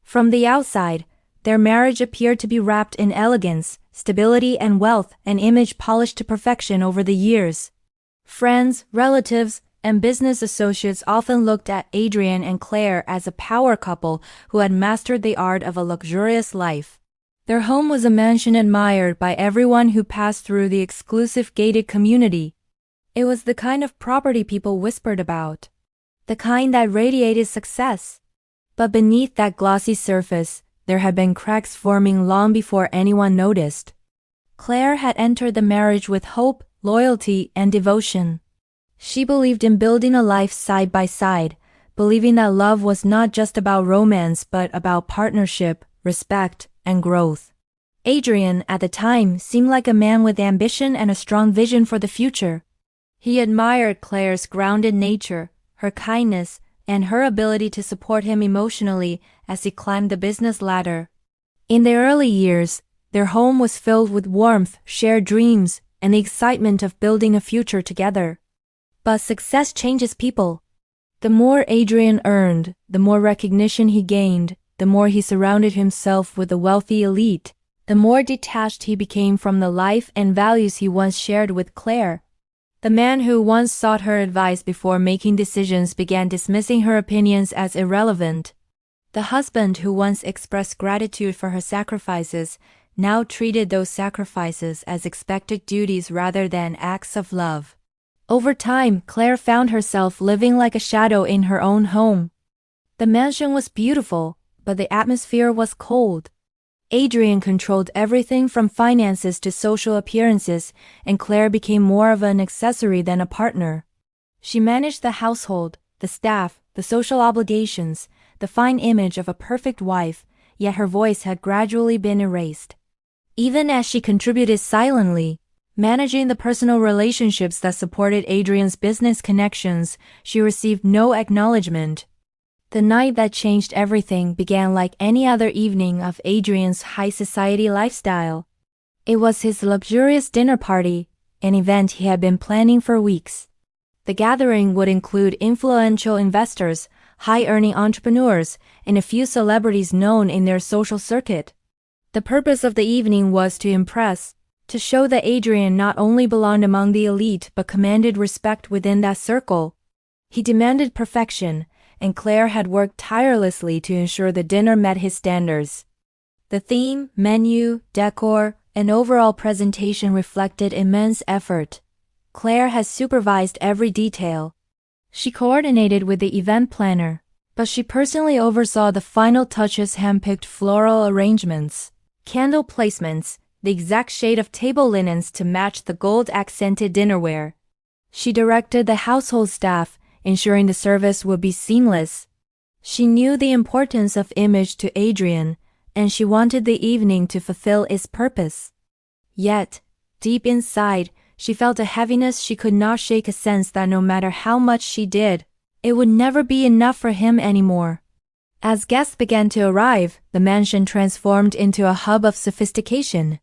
From the outside, their marriage appeared to be wrapped in elegance, stability and wealth, an image polished to perfection over the years. Friends, relatives, and business associates often looked at Adrian and Claire as a power couple who had mastered the art of a luxurious life. Their home was a mansion admired by everyone who passed through the exclusive gated community. It was the kind of property people whispered about, the kind that radiated success. But beneath that glossy surface, there had been cracks forming long before anyone noticed. Claire had entered the marriage with hope, loyalty, and devotion. She believed in building a life side by side, believing that love was not just about romance but about partnership, respect, and growth. Adrian, at the time, seemed like a man with ambition and a strong vision for the future. He admired Claire's grounded nature, her kindness, and her ability to support him emotionally as he climbed the business ladder. In their early years, their home was filled with warmth, shared dreams, and the excitement of building a future together. But success changes people. The more Adrian earned, the more recognition he gained, the more he surrounded himself with the wealthy elite, the more detached he became from the life and values he once shared with Claire. The man who once sought her advice before making decisions began dismissing her opinions as irrelevant. The husband who once expressed gratitude for her sacrifices now treated those sacrifices as expected duties rather than acts of love. Over time, Claire found herself living like a shadow in her own home. The mansion was beautiful, but the atmosphere was cold. Adrian controlled everything from finances to social appearances, and Claire became more of an accessory than a partner. She managed the household, the staff, the social obligations, the fine image of a perfect wife, yet her voice had gradually been erased. Even as she contributed silently, managing the personal relationships that supported Adrian's business connections, she received no acknowledgement. The night that changed everything began like any other evening of Adrian's high society lifestyle. It was his luxurious dinner party, an event he had been planning for weeks. The gathering would include influential investors, high-earning entrepreneurs, and a few celebrities known in their social circuit. The purpose of the evening was to impress, to show that Adrian not only belonged among the elite but commanded respect within that circle. He demanded perfection, and Claire had worked tirelessly to ensure the dinner met his standards. The theme, menu, decor, and overall presentation reflected immense effort. Claire had supervised every detail. She coordinated with the event planner, but she personally oversaw the final touches: hand-picked floral arrangements, candle placements, the exact shade of table linens to match the gold-accented dinnerware. She directed the household staff, ensuring the service would be seamless. She knew the importance of image to Adrian, and she wanted the evening to fulfill its purpose. Yet, deep inside, she felt a heaviness she could not shake, a sense that no matter how much she did, it would never be enough for him anymore. As guests began to arrive, the mansion transformed into a hub of sophistication.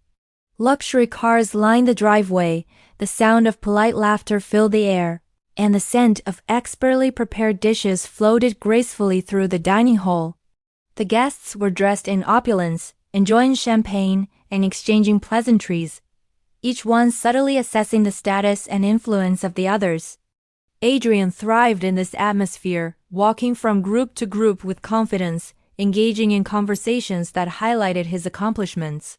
Luxury cars lined the driveway, the sound of polite laughter filled the air, and the scent of expertly prepared dishes floated gracefully through the dining hall. The guests were dressed in opulence, enjoying champagne and exchanging pleasantries, each one subtly assessing the status and influence of the others. Adrian thrived in this atmosphere, walking from group to group with confidence, engaging in conversations that highlighted his accomplishments.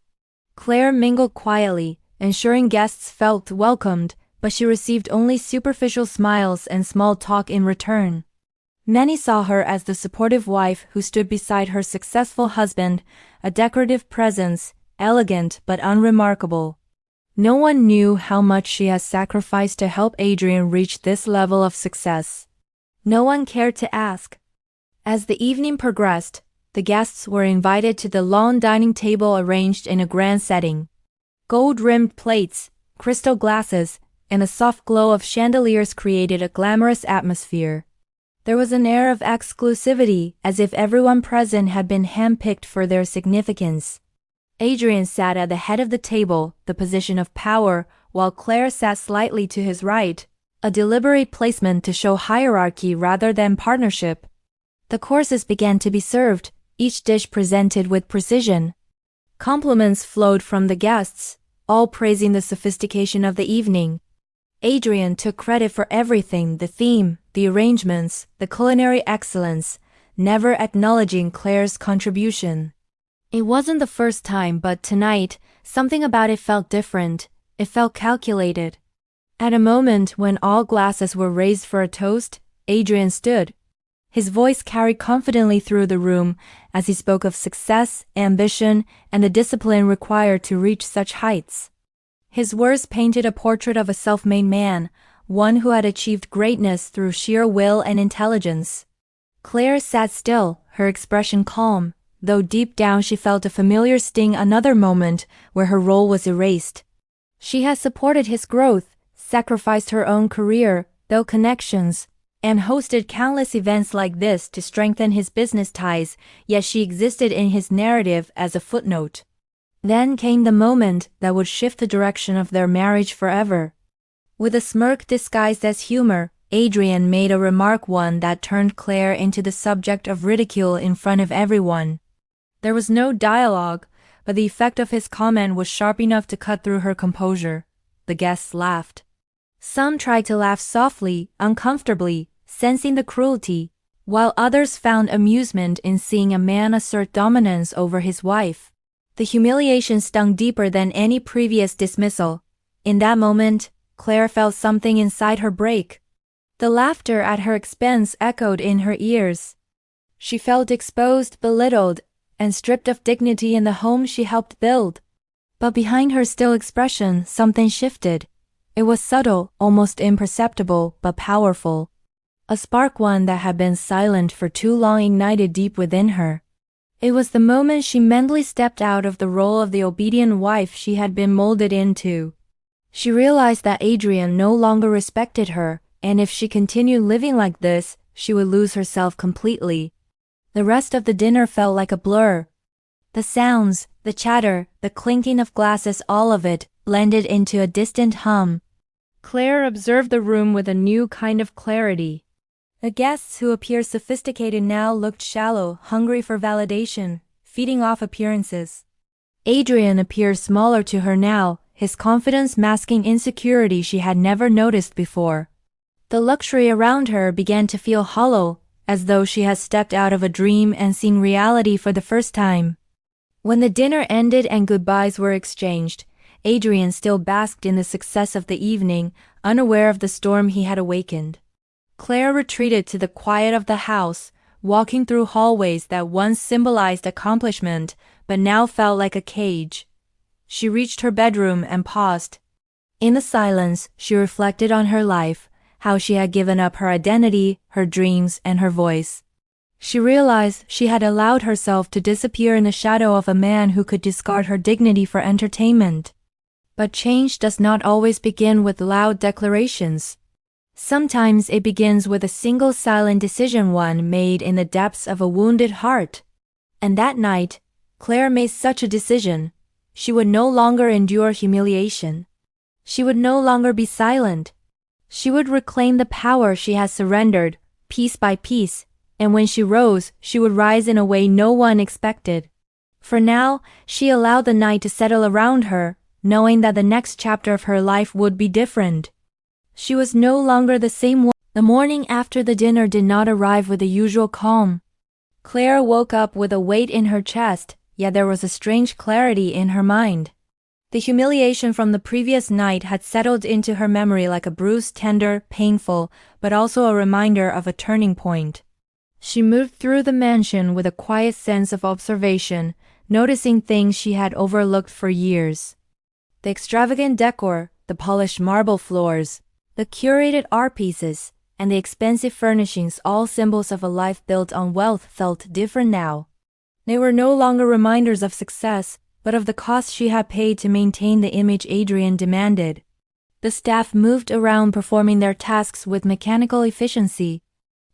Claire mingled quietly, ensuring guests felt welcomed, but she received only superficial smiles and small talk in return. Many saw her as the supportive wife who stood beside her successful husband, a decorative presence, elegant but unremarkable. No one knew how much she had sacrificed to help Adrian reach this level of success. No one cared to ask. As the evening progressed, the guests were invited to the long dining table arranged in a grand setting. Gold-rimmed plates, crystal glasses, and the soft glow of chandeliers created a glamorous atmosphere. There was an air of exclusivity, as if everyone present had been handpicked for their significance. Adrian sat at the head of the table, the position of power, while Claire sat slightly to his right, a deliberate placement to show hierarchy rather than partnership. The courses began to be served, each dish presented with precision. Compliments flowed from the guests, all praising the sophistication of the evening. Adrian took credit for everything: the theme, the arrangements, the culinary excellence, never acknowledging Claire's contribution. It wasn't the first time, but tonight, something about it felt different. It felt calculated. At a moment when all glasses were raised for a toast, Adrian stood. His voice carried confidently through the room as he spoke of success, ambition, and the discipline required to reach such heights. His words painted a portrait of a self-made man, one who had achieved greatness through sheer will and intelligence. Claire sat still, her expression calm, though deep down she felt a familiar sting. Another moment where her role was erased. She had supported his growth, sacrificed her own career, built connections, and hosted countless events like this to strengthen his business ties, yet she existed in his narrative as a footnote. Then came the moment that would shift the direction of their marriage forever. With a smirk disguised as humor, Adrian made a remark, one that turned Claire into the subject of ridicule in front of everyone. There was no dialogue, but the effect of his comment was sharp enough to cut through her composure. The guests laughed. Some tried to laugh softly, uncomfortably, sensing the cruelty, while others found amusement in seeing a man assert dominance over his wife. The humiliation stung deeper than any previous dismissal. In that moment, Claire felt something inside her break. The laughter at her expense echoed in her ears. She felt exposed, belittled, and stripped of dignity in the home she helped build. But behind her still expression, something shifted. It was subtle, almost imperceptible, but powerful. A spark, one that had been silent for too long, ignited deep within her. It was the moment she mentally stepped out of the role of the obedient wife she had been molded into. She realized that Adrian no longer respected her, and if she continued living like this, she would lose herself completely. The rest of the dinner felt like a blur. The sounds, the chatter, the clinking of glasses, all of it blended into a distant hum. Claire observed the room with a new kind of clarity. The guests, who appeared sophisticated now, looked shallow, hungry for validation, feeding off appearances. Adrian appeared smaller to her now, his confidence masking insecurity she had never noticed before. The luxury around her began to feel hollow, as though she had stepped out of a dream and seen reality for the first time. When the dinner ended and goodbyes were exchanged, Adrian still basked in the success of the evening, unaware of the storm he had awakened. Claire retreated to the quiet of the house, walking through hallways that once symbolized accomplishment, but now felt like a cage. She reached her bedroom and paused. In the silence, she reflected on her life, how she had given up her identity, her dreams, and her voice. She realized she had allowed herself to disappear in the shadow of a man who could discard her dignity for entertainment. But change does not always begin with loud declarations. Sometimes it begins with a single silent decision, one made in the depths of a wounded heart. And that night, Claire made such a decision. She would no longer endure humiliation. She would no longer be silent. She would reclaim the power she had surrendered, piece by piece, and when she rose, she would rise in a way no one expected. For now, she allowed the night to settle around her, knowing that the next chapter of her life would be different. She was no longer the same woman. The morning after the dinner did not arrive with the usual calm. Claire woke up with a weight in her chest, yet there was a strange clarity in her mind. The humiliation from the previous night had settled into her memory like a bruise, tender, painful, but also a reminder of a turning point. She moved through the mansion with a quiet sense of observation, noticing things she had overlooked for years. The extravagant decor, the polished marble floors, the curated art pieces, and the expensive furnishings, all symbols of a life built on wealth, felt different now. They were no longer reminders of success, but of the cost she had paid to maintain the image Adrian demanded. The staff moved around, performing their tasks with mechanical efficiency.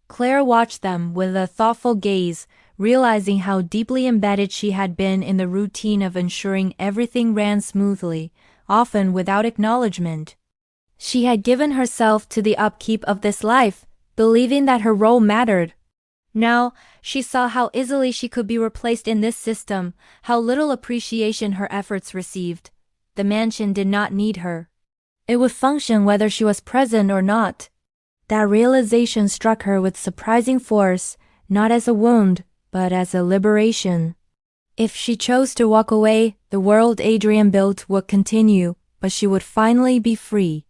Claire watched them with a thoughtful gaze, realizing how deeply embedded she had been in the routine of ensuring everything ran smoothly, often without acknowledgement. She had given herself to the upkeep of this life, believing that her role mattered. Now, she saw how easily she could be replaced in this system, how little appreciation her efforts received. The mansion did not need her. It would function whether she was present or not. That realization struck her with surprising force, not as a wound, but as a liberation. If she chose to walk away, the world Adrian built would continue, but she would finally be free.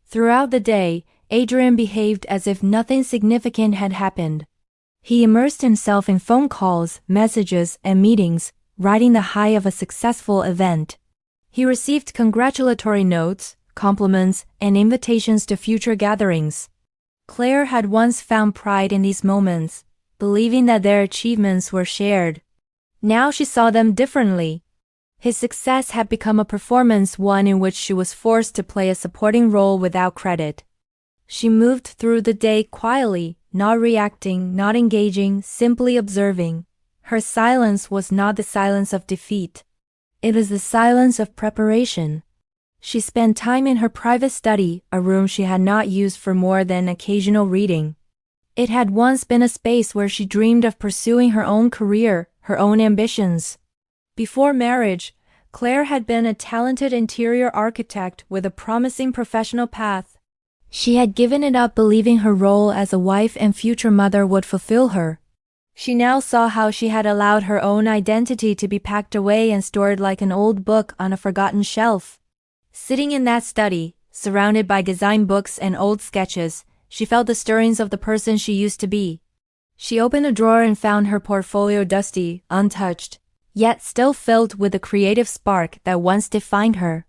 Throughout the day, Adrian behaved as if nothing significant had happened. He immersed himself in phone calls, messages, and meetings, riding the high of a successful event. He received congratulatory notes, compliments, and invitations to future gatherings. Claire had once found pride in these moments, believing that their achievements were shared. Now she saw them differently. His success had become a performance, one in which she was forced to play a supporting role without credit. She moved through the day quietly, not reacting, not engaging, simply observing. Her silence was not the silence of defeat. It was the silence of preparation. She spent time in her private study, a room she had not used for more than occasional reading. It had once been a space where she dreamed of pursuing her own career, her own ambitions. Before marriage, Claire had been a talented interior architect with a promising professional path. She had given it up believing her role as a wife and future mother would fulfill her. She now saw how she had allowed her own identity to be packed away and stored like an old book on a forgotten shelf. Sitting in that study, surrounded by design books and old sketches, she felt the stirrings of the person she used to be. She opened a drawer and found her portfolio dusty, untouched, yet still filled with the creative spark that once defined her.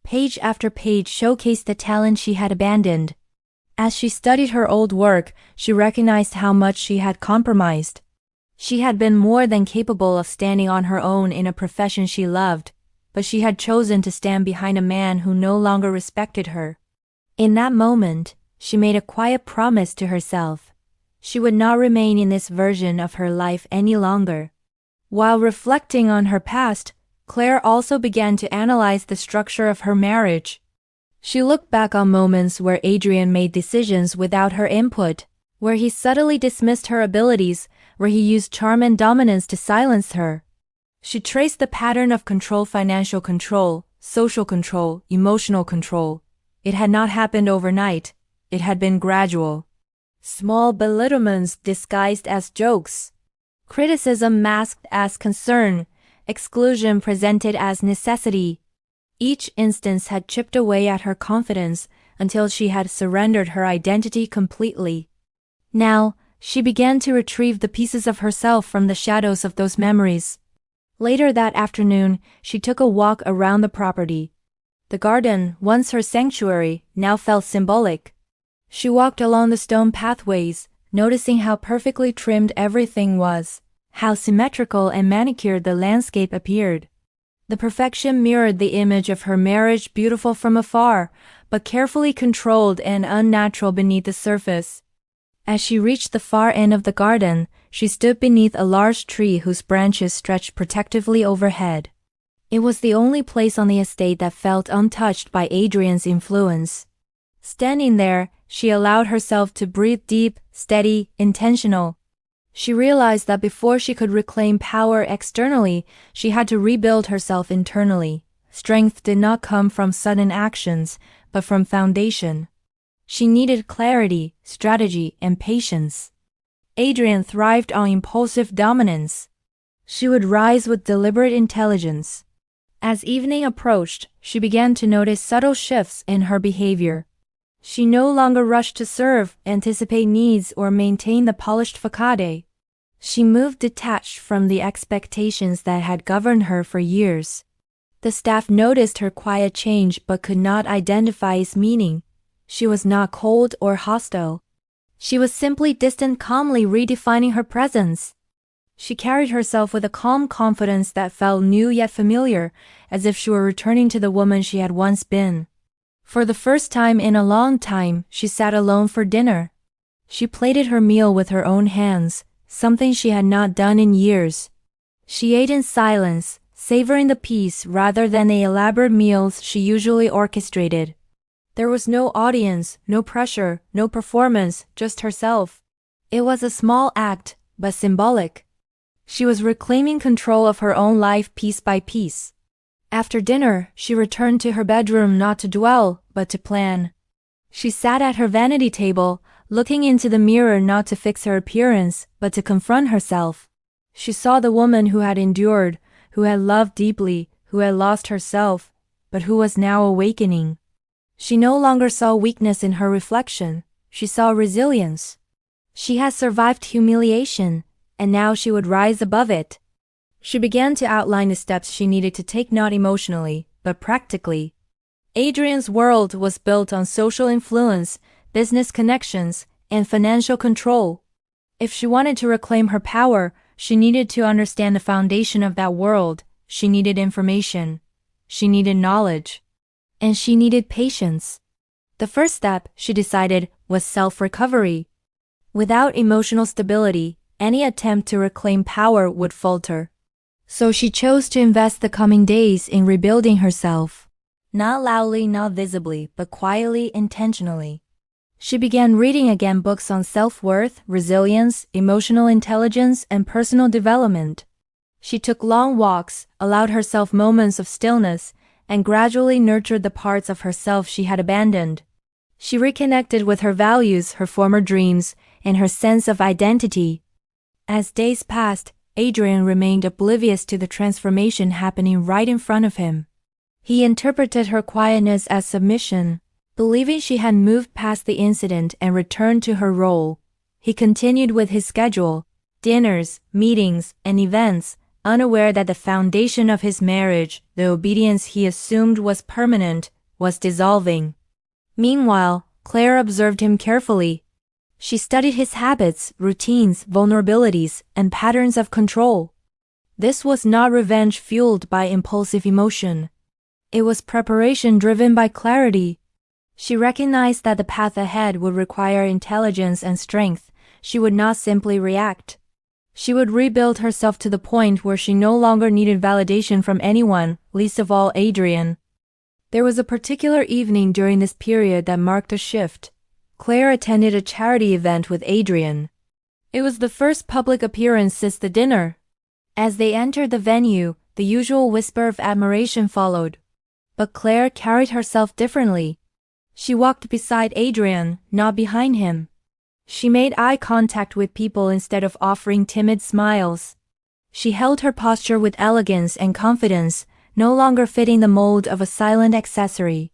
Page after page showcased the talent she had abandoned. As she studied her old work, she recognized how much she had compromised. She had been more than capable of standing on her own in a profession she loved, but she had chosen to stand behind a man who no longer respected her. In that moment, she made a quiet promise to herself. She would not remain in this version of her life any longer. While reflecting on her past, Claire also began to analyze the structure of her marriage. She looked back on moments where Adrian made decisions without her input, where he subtly dismissed her abilities, where he used charm and dominance to silence her. She traced the pattern of control: financial control, social control, emotional control. It had not happened overnight. It had been gradual. Small belittlements disguised as jokes. Criticism masked as concern. Exclusion presented as necessity. Each instance had chipped away at her confidence until she had surrendered her identity completely. Now, she began to retrieve the pieces of herself from the shadows of those memories. Later that afternoon, she took a walk around the property. The garden, once her sanctuary, now felt symbolic. She walked along the stone pathways, noticing how perfectly trimmed everything was, how symmetrical and manicured the landscape appeared. The perfection mirrored the image of her marriage, beautiful from afar, but carefully controlled and unnatural beneath the surface. As she reached the far end of the garden, she stood beneath a large tree whose branches stretched protectively overhead. It was the only place on the estate that felt untouched by Adrian's influence. Standing there, she allowed herself to breathe deep, steady, intentional. She realized that before she could reclaim power externally, she had to rebuild herself internally. Strength did not come from sudden actions, but from foundation. She needed clarity, strategy, and patience. Adrian thrived on impulsive dominance. She would rise with deliberate intelligence. As evening approached, she began to notice subtle shifts in her behavior. She no longer rushed to serve, anticipate needs, or maintain the polished facade. She moved detached from the expectations that had governed her for years. The staff noticed her quiet change but could not identify its meaning. She was not cold or hostile. She was simply distant, calmly redefining her presence. She carried herself with a calm confidence that felt new yet familiar, as if she were returning to the woman she had once been. For the first time in a long time, she sat alone for dinner. She plated her meal with her own hands, something she had not done in years. She ate in silence, savoring the peace rather than the elaborate meals she usually orchestrated. There was no audience, no pressure, no performance, just herself. It was a small act, but symbolic. She was reclaiming control of her own life piece by piece. After dinner, she returned to her bedroom not to dwell, but to plan. She sat at her vanity table, looking into the mirror not to fix her appearance, but to confront herself. She saw the woman who had endured, who had loved deeply, who had lost herself, but who was now awakening. She no longer saw weakness in her reflection, she saw resilience. She had survived humiliation, and now she would rise above it. She began to outline the steps she needed to take not emotionally, but practically. Adrian's world was built on social influence, business connections, and financial control. If she wanted to reclaim her power, she needed to understand the foundation of that world. She needed information. She needed knowledge. And she needed patience. The first step, she decided, was self-recovery. Without emotional stability, any attempt to reclaim power would falter. So she chose to invest the coming days in rebuilding herself. Not loudly, not visibly, but quietly, intentionally. She began reading again books on self-worth, resilience, emotional intelligence, and personal development. She took long walks, allowed herself moments of stillness, and gradually nurtured the parts of herself she had abandoned. She reconnected with her values, her former dreams, and her sense of identity. As days passed, Adrian remained oblivious to the transformation happening right in front of him. He interpreted her quietness as submission, believing she had moved past the incident and returned to her role. He continued with his schedule, dinners, meetings, and events, unaware that the foundation of his marriage, the obedience he assumed was permanent, was dissolving. Meanwhile, Claire observed him carefully. She studied his habits, routines, vulnerabilities, and patterns of control. This was not revenge fueled by impulsive emotion. It was preparation driven by clarity. She recognized that the path ahead would require intelligence and strength. She would not simply react. She would rebuild herself to the point where she no longer needed validation from anyone, least of all Adrian. There was a particular evening during this period that marked a shift. Claire attended a charity event with Adrian. It was the first public appearance since the dinner. As they entered the venue, the usual whisper of admiration followed. But Claire carried herself differently. She walked beside Adrian, not behind him. She made eye contact with people instead of offering timid smiles. She held her posture with elegance and confidence, no longer fitting the mold of a silent accessory.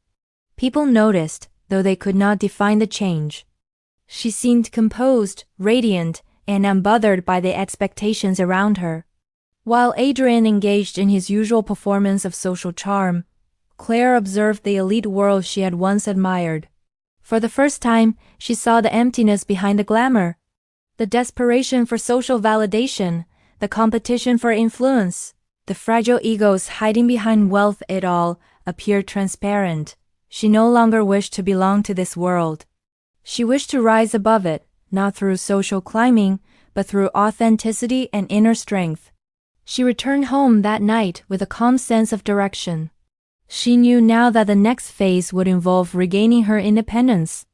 People noticed, though they could not define the change. She seemed composed, radiant, and unbothered by the expectations around her. While Adrian engaged in his usual performance of social charm, Claire observed the elite world she had once admired. For the first time, she saw the emptiness behind the glamour. The desperation for social validation, the competition for influence, the fragile egos hiding behind wealth, it all appeared transparent. She no longer wished to belong to this world. She wished to rise above it, not through social climbing, but through authenticity and inner strength. She returned home that night with a calm sense of direction. She knew now that the next phase would involve regaining her independence.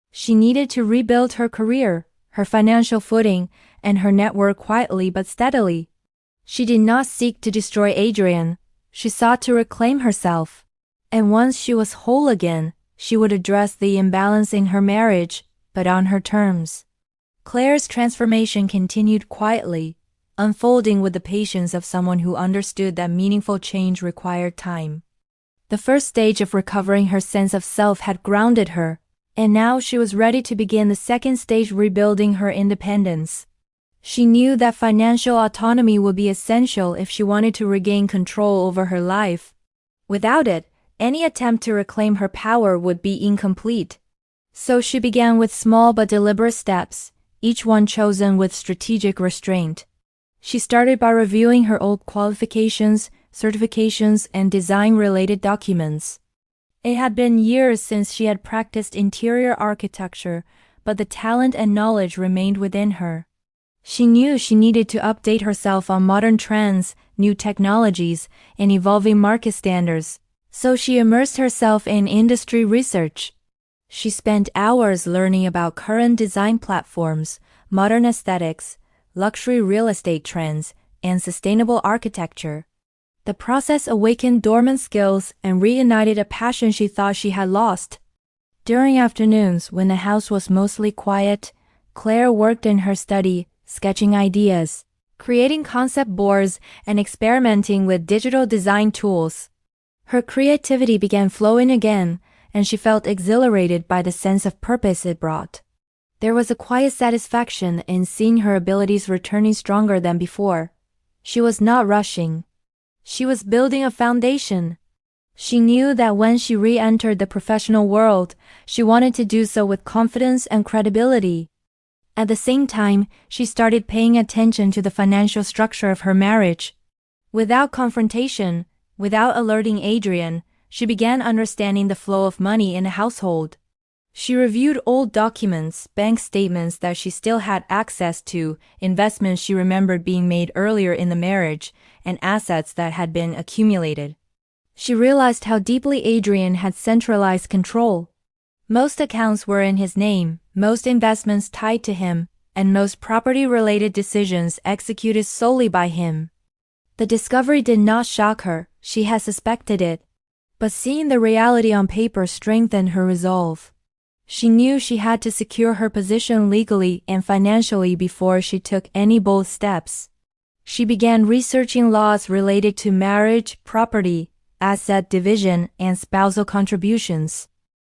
She needed to rebuild her career, her financial footing, and her network quietly but steadily. She did not seek to destroy Adrian. She sought to reclaim herself. And once she was whole again, she would address the imbalance in her marriage, but on her terms. Claire's transformation continued quietly, unfolding with the patience of someone who understood that meaningful change required time. The first stage of recovering her sense of self had grounded her, and now she was ready to begin the second stage, rebuilding her independence. She knew that financial autonomy would be essential if she wanted to regain control over her life. Without it, any attempt to reclaim her power would be incomplete. So she began with small but deliberate steps, each one chosen with strategic restraint. She started by reviewing her old qualifications, certifications, and design-related documents. It had been years since she had practiced interior architecture, but the talent and knowledge remained within her. She knew she needed to update herself on modern trends, new technologies, and evolving market standards, so she immersed herself in industry research. She spent hours learning about current design platforms, modern aesthetics, luxury real estate trends, and sustainable architecture. The process awakened dormant skills and reignited a passion she thought she had lost. During afternoons, when the house was mostly quiet, Claire worked in her study, sketching ideas, creating concept boards, and experimenting with digital design tools. Her creativity began flowing again, and she felt exhilarated by the sense of purpose it brought. There was a quiet satisfaction in seeing her abilities returning stronger than before. She was not rushing. She was building a foundation. She knew that when she re-entered the professional world, she wanted to do so with confidence and credibility. At the same time, she started paying attention to the financial structure of her marriage. Without confrontation, without alerting Adrian, she began understanding the flow of money in the household. She reviewed old documents, bank statements that she still had access to, investments she remembered being made earlier in the marriage, and assets that had been accumulated. She realized how deeply Adrian had centralized control. Most accounts were in his name, most investments tied to him, and most property-related decisions executed solely by him. The discovery did not shock her, she had suspected it. But seeing the reality on paper strengthened her resolve. She knew she had to secure her position legally and financially before she took any bold steps. She began researching laws related to marriage, property, asset division, and spousal contributions.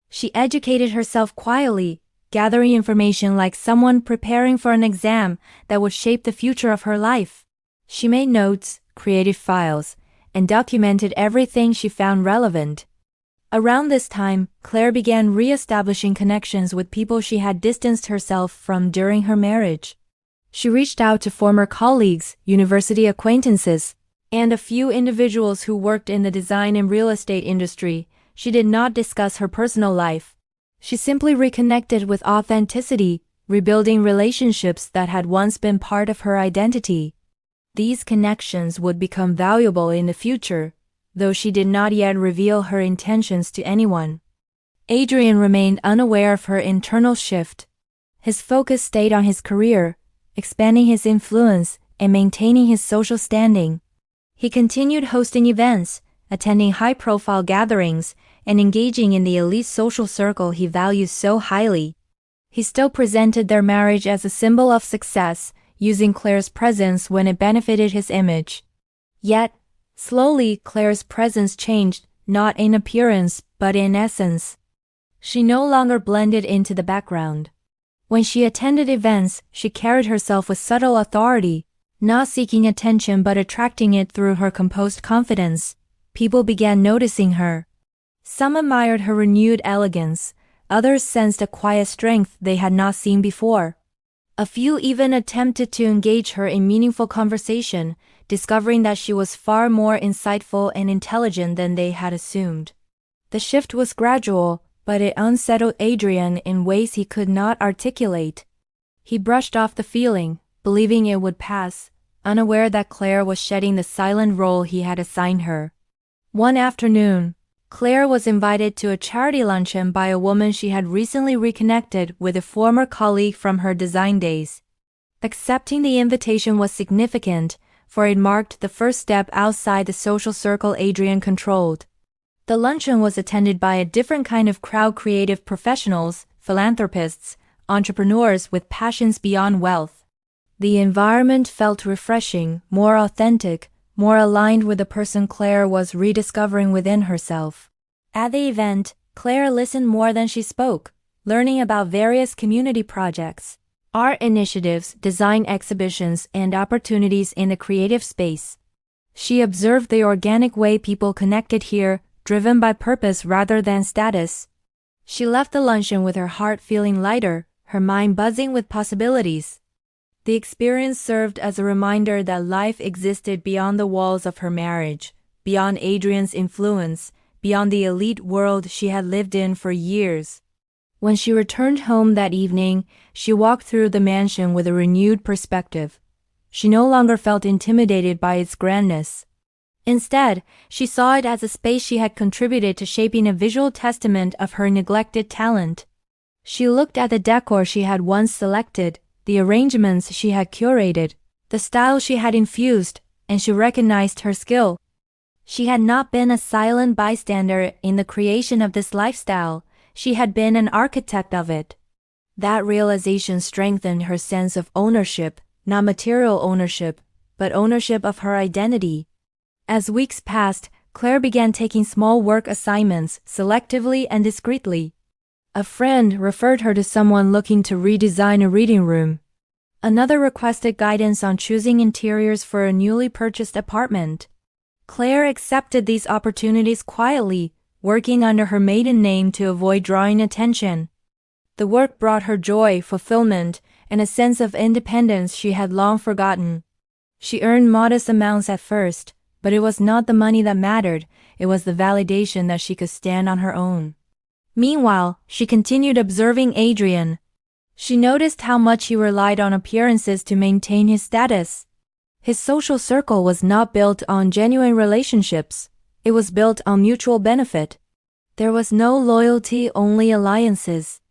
She educated herself quietly, gathering information like someone preparing for an exam that would shape the future of her life. She made notes, created files, and documented everything she found relevant. Around this time, Claire began re-establishing connections with people she had distanced herself from during her marriage. She reached out to former colleagues, university acquaintances, and a few individuals who worked in the design and real estate industry. She did not discuss her personal life. She simply reconnected with authenticity, rebuilding relationships that had once been part of her identity. These connections would become valuable in the future, though she did not yet reveal her intentions to anyone. Adrian remained unaware of her internal shift. His focus stayed on his career, expanding his influence and maintaining his social standing. He continued hosting events, attending high-profile gatherings, and engaging in the elite social circle he valued so highly. He still presented their marriage as a symbol of success, using Claire's presence when it benefited his image. Yet, slowly Claire's presence changed, not in appearance but in essence. She no longer blended into the background. When she attended events, she carried herself with subtle authority, not seeking attention but attracting it through her composed confidence. People began noticing her. Some admired her renewed elegance, others sensed a quiet strength they had not seen before. A few even attempted to engage her in meaningful conversation, discovering that she was far more insightful and intelligent than they had assumed. The shift was gradual, but it unsettled Adrian in ways he could not articulate. He brushed off the feeling, believing it would pass, unaware that Claire was shedding the silent role he had assigned her. One afternoon, Claire was invited to a charity luncheon by a woman she had recently reconnected with, a former colleague from her design days. Accepting the invitation was significant, for it marked the first step outside the social circle Adrian controlled. The luncheon was attended by a different kind of crowd: creative professionals, philanthropists, entrepreneurs with passions beyond wealth. The environment felt refreshing, more authentic, more aligned with the person Claire was rediscovering within herself. At the event, Claire listened more than she spoke, learning about various community projects, art initiatives, design exhibitions, and opportunities in the creative space. She observed the organic way people connected here, driven by purpose rather than status. She left the luncheon with her heart feeling lighter, her mind buzzing with possibilities. The experience served as a reminder that life existed beyond the walls of her marriage, beyond Adrian's influence, beyond the elite world she had lived in for years. When she returned home that evening, she walked through the mansion with a renewed perspective. She no longer felt intimidated by its grandness. Instead, she saw it as a space she had contributed to shaping, a visual testament of her neglected talent. She looked at the decor she had once selected, the arrangements she had curated, the style she had infused, and she recognized her skill. She had not been a silent bystander in the creation of this lifestyle, she had been an architect of it. That realization strengthened her sense of ownership, not material ownership, but ownership of her identity. As weeks passed, Claire began taking small work assignments selectively and discreetly. A friend referred her to someone looking to redesign a reading room. Another requested guidance on choosing interiors for a newly purchased apartment. Claire accepted these opportunities quietly, working under her maiden name to avoid drawing attention. The work brought her joy, fulfillment, and a sense of independence she had long forgotten. She earned modest amounts at first, but it was not the money that mattered, it was the validation that she could stand on her own. Meanwhile, she continued observing Adrian. She noticed how much he relied on appearances to maintain his status. His social circle was not built on genuine relationships, it was built on mutual benefit. There was no loyalty, only alliances.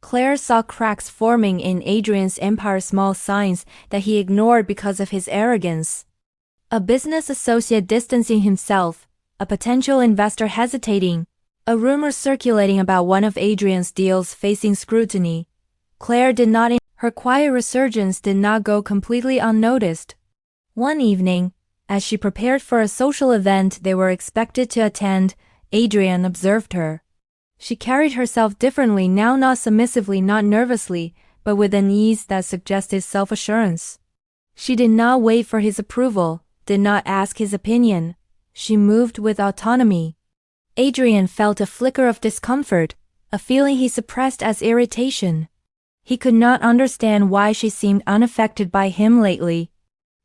Claire saw cracks forming in Adrian's empire, small signs that he ignored because of his arrogance. A business associate distancing himself, a potential investor hesitating, a rumor circulating about one of Adrian's deals facing scrutiny. Claire did not. Her quiet resurgence did not go completely unnoticed. One evening, as she prepared for a social event they were expected to attend, Adrian observed her. She carried herself differently now, not submissively, not nervously, but with an ease that suggested self-assurance. She did not wait for his approval, did not ask his opinion. She moved with autonomy. Adrian felt a flicker of discomfort, a feeling he suppressed as irritation. He could not understand why she seemed unaffected by him lately.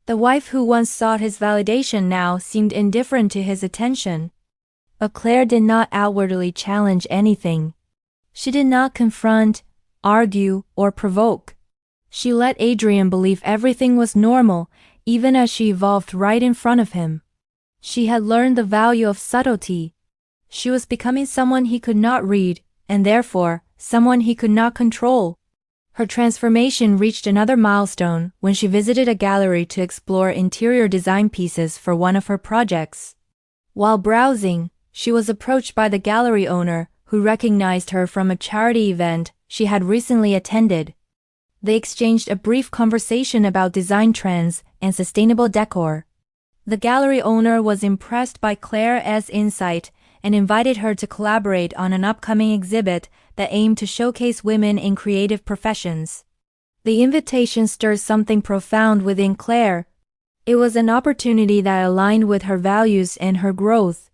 The wife who once sought his validation now seemed indifferent to his attention. But Claire did not outwardly challenge anything. She did not confront, argue, or provoke. She let Adrian believe everything was normal, even as she evolved right in front of him. She had learned the value of subtlety. She was becoming someone he could not read, and therefore, someone he could not control. Her transformation reached another milestone when she visited a gallery to explore interior design pieces for one of her projects. While browsing, she was approached by the gallery owner, who recognized her from a charity event she had recently attended. They exchanged a brief conversation about design trends and sustainable decor. The gallery owner was impressed by Claire's insight and invited her to collaborate on an upcoming exhibit that aimed to showcase women in creative professions. The invitation stirred something profound within Claire. It was an opportunity that aligned with her values and her growth.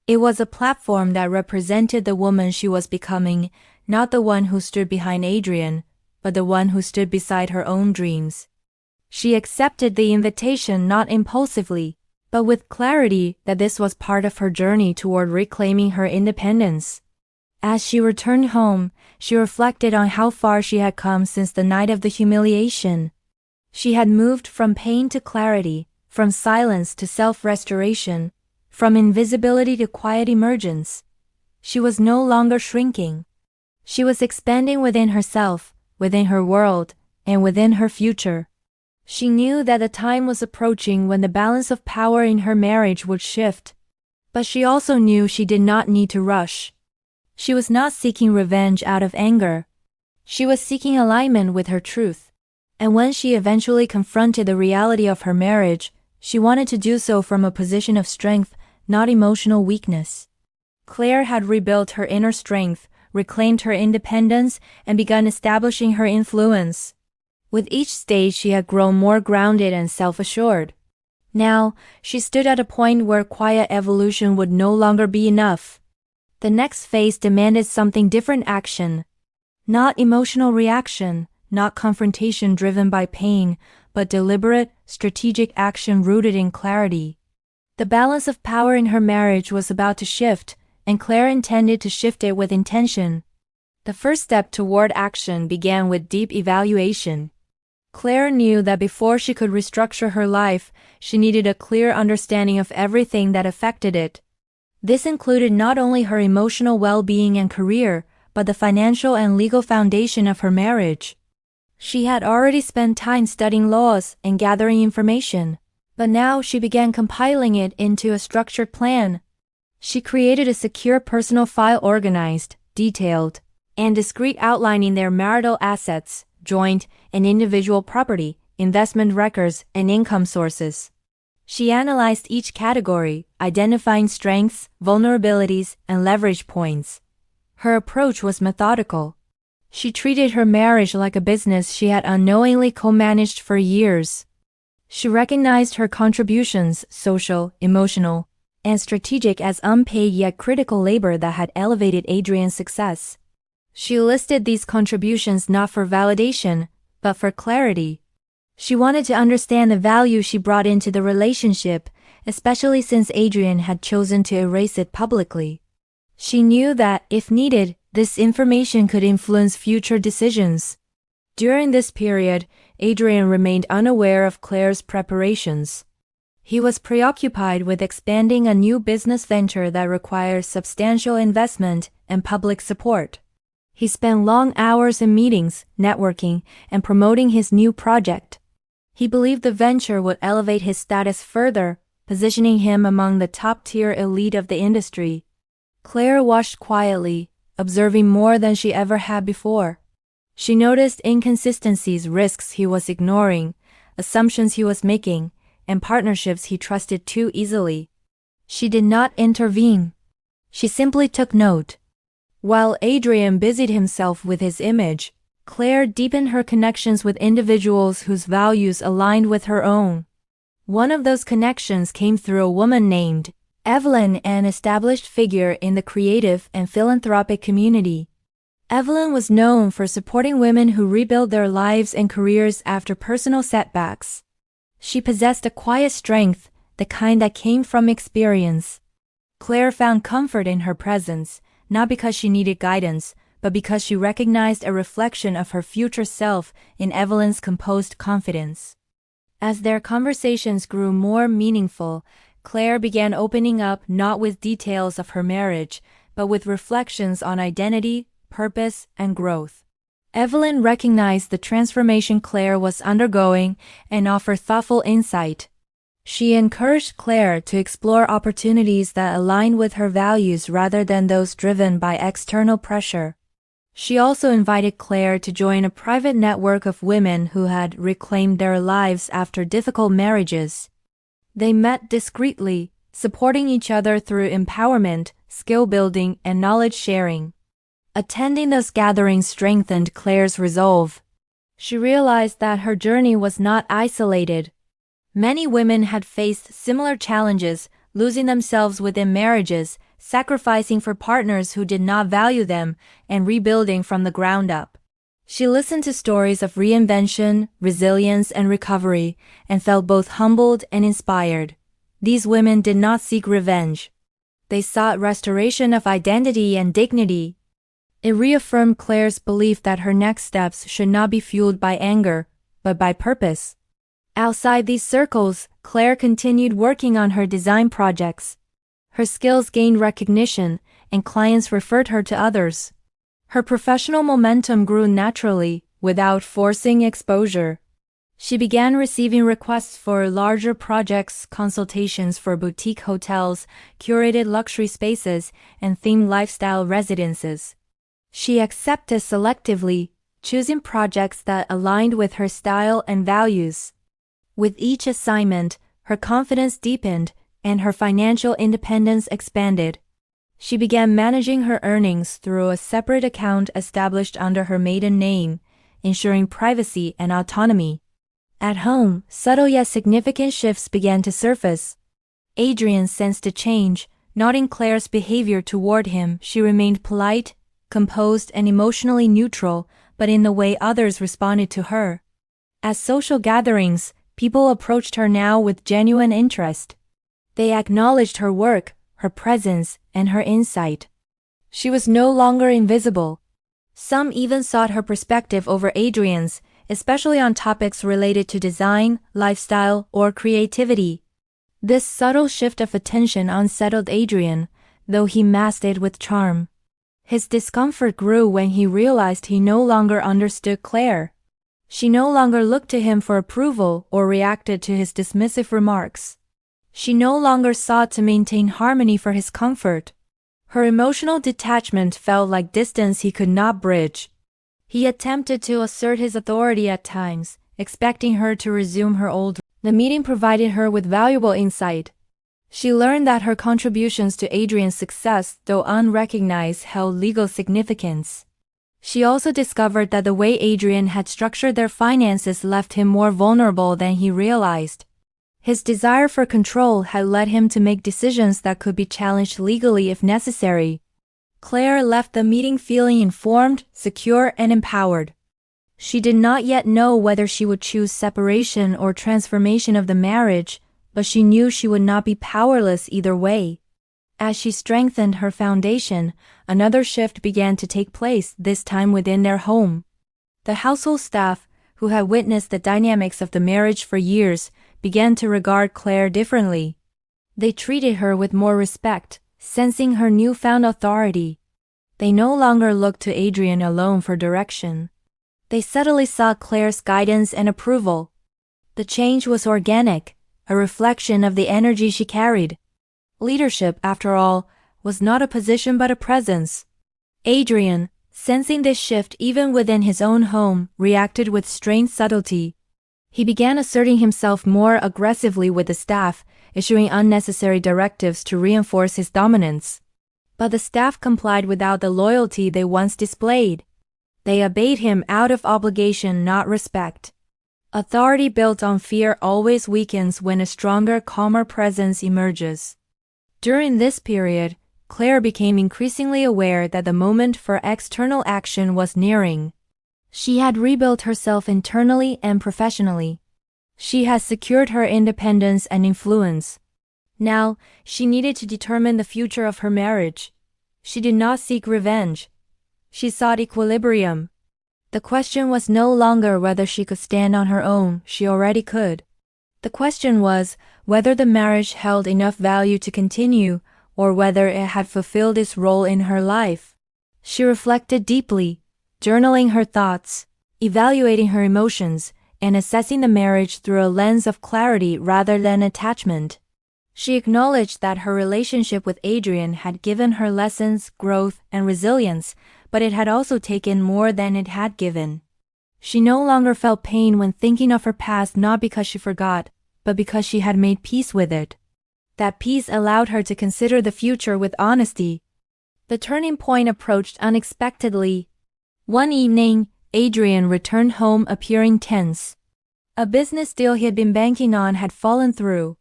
It was a platform that represented the woman she was becoming, not the one who stood behind Adrian, but the one who stood beside her own dreams. She accepted the invitation not impulsively, but with clarity that this was part of her journey toward reclaiming her independence. As she returned home, she reflected on how far she had come since the night of the humiliation. She had moved from pain to clarity, from silence to self-restoration, from invisibility to quiet emergence. She was no longer shrinking. She was expanding within herself, within her world, and within her future. She knew that the time was approaching when the balance of power in her marriage would shift. But she also knew she did not need to rush. She was not seeking revenge out of anger. She was seeking alignment with her truth. And when she eventually confronted the reality of her marriage, she wanted to do so from a position of strength, not emotional weakness. Claire had rebuilt her inner strength, reclaimed her independence, and begun establishing her influence. With each stage she had grown more grounded and self-assured. Now, she stood at a point where quiet evolution would no longer be enough. The next phase demanded something different: action. Not emotional reaction, not confrontation driven by pain, but deliberate, strategic action rooted in clarity. The balance of power in her marriage was about to shift, and Claire intended to shift it with intention. The first step toward action began with deep evaluation. Claire knew that before she could restructure her life, she needed a clear understanding of everything that affected it. This included not only her emotional well-being and career, but the financial and legal foundation of her marriage. She had already spent time studying laws and gathering information, but now she began compiling it into a structured plan. She created a secure personal file organized, detailed, and discreet outlining their marital assets, joint and individual property, investment records, and income sources. She analyzed each category, identifying strengths, vulnerabilities, and leverage points. Her approach was methodical. She treated her marriage like a business she had unknowingly co-managed for years. She recognized her contributions, social, emotional, and strategic, as unpaid yet critical labor that had elevated Adrian's success. She listed these contributions not for validation, but for clarity. She wanted to understand the value she brought into the relationship, especially since Adrian had chosen to erase it publicly. She knew that, if needed, this information could influence future decisions. During this period, Adrian remained unaware of Claire's preparations. He was preoccupied with expanding a new business venture that required substantial investment and public support. He spent long hours in meetings, networking, and promoting his new project. He believed the venture would elevate his status further, positioning him among the top-tier elite of the industry. Claire watched quietly, observing more than she ever had before. She noticed inconsistencies, risks he was ignoring, assumptions he was making, and partnerships he trusted too easily. She did not intervene. She simply took note. While Adrian busied himself with his image, Claire deepened her connections with individuals whose values aligned with her own. One of those connections came through a woman named Evelyn, an established figure in the creative and philanthropic community. Evelyn was known for supporting women who rebuild their lives and careers after personal setbacks. She possessed a quiet strength, the kind that came from experience. Claire found comfort in her presence, not because she needed guidance, but because she recognized a reflection of her future self in Evelyn's composed confidence. As their conversations grew more meaningful, Claire began opening up, not with details of her marriage, but with reflections on identity, purpose, and growth. Evelyn recognized the transformation Claire was undergoing and offered thoughtful insight. She encouraged Claire to explore opportunities that aligned with her values rather than those driven by external pressure. She also invited Claire to join a private network of women who had reclaimed their lives after difficult marriages. They met discreetly, supporting each other through empowerment, skill building, and knowledge sharing. Attending those gatherings strengthened Claire's resolve. She realized that her journey was not isolated. Many women had faced similar challenges, losing themselves within marriages, sacrificing for partners who did not value them, and rebuilding from the ground up. She listened to stories of reinvention, resilience, and recovery, and felt both humbled and inspired. These women did not seek revenge. They sought restoration of identity and dignity. It reaffirmed Claire's belief that her next steps should not be fueled by anger, but by purpose. Outside these circles, Claire continued working on her design projects. Her skills gained recognition, and clients referred her to others. Her professional momentum grew naturally, without forcing exposure. She began receiving requests for larger projects, consultations for boutique hotels, curated luxury spaces, and themed lifestyle residences. She accepted selectively, choosing projects that aligned with her style and values. With each assignment, her confidence deepened, and her financial independence expanded. She began managing her earnings through a separate account established under her maiden name, ensuring privacy and autonomy. At home, subtle yet significant shifts began to surface. Adrian sensed a change, not in Claire's behavior toward him. She remained polite, composed, and emotionally neutral, but in the way others responded to her. At social gatherings, people approached her now with genuine interest. They acknowledged her work, her presence, and her insight. She was no longer invisible. Some even sought her perspective over Adrian's, especially on topics related to design, lifestyle, or creativity. This subtle shift of attention unsettled Adrian, though he masked it with charm. His discomfort grew when he realized he no longer understood Claire. She no longer looked to him for approval or reacted to his dismissive remarks. She no longer sought to maintain harmony for his comfort. Her emotional detachment felt like distance he could not bridge. He attempted to assert his authority at times, expecting her to resume her old. The meeting provided her with valuable insight. She learned that her contributions to Adrian's success, though unrecognized, held legal significance. She also discovered that the way Adrian had structured their finances left him more vulnerable than he realized. His desire for control had led him to make decisions that could be challenged legally if necessary. Claire left the meeting feeling informed, secure, and empowered. She did not yet know whether she would choose separation or transformation of the marriage, but she knew she would not be powerless either way. As she strengthened her foundation, another shift began to take place, this time within their home. The household staff, who had witnessed the dynamics of the marriage for years, began to regard Claire differently. They treated her with more respect, sensing her newfound authority. They no longer looked to Adrian alone for direction. They subtly sought Claire's guidance and approval. The change was organic, a reflection of the energy she carried. Leadership, after all, was not a position but a presence. Adrian, sensing this shift even within his own home, reacted with strange subtlety. He began asserting himself more aggressively with the staff, issuing unnecessary directives to reinforce his dominance. But the staff complied without the loyalty they once displayed. They obeyed him out of obligation, not respect. Authority built on fear always weakens when a stronger, calmer presence emerges. During this period, Claire became increasingly aware that the moment for external action was nearing. She had rebuilt herself internally and professionally. She had secured her independence and influence. Now, she needed to determine the future of her marriage. She did not seek revenge. She sought equilibrium. The question was no longer whether she could stand on her own, she already could. The question was whether the marriage held enough value to continue, or whether it had fulfilled its role in her life. She reflected deeply, journaling her thoughts, evaluating her emotions, and assessing the marriage through a lens of clarity rather than attachment. She acknowledged that her relationship with Adrian had given her lessons, growth, and resilience, but it had also taken more than it had given. She no longer felt pain when thinking of her past, not because she forgot, but because she had made peace with it. That peace allowed her to consider the future with honesty. The turning point approached unexpectedly. One evening, Adrian returned home appearing tense. A business deal he had been banking on had fallen through.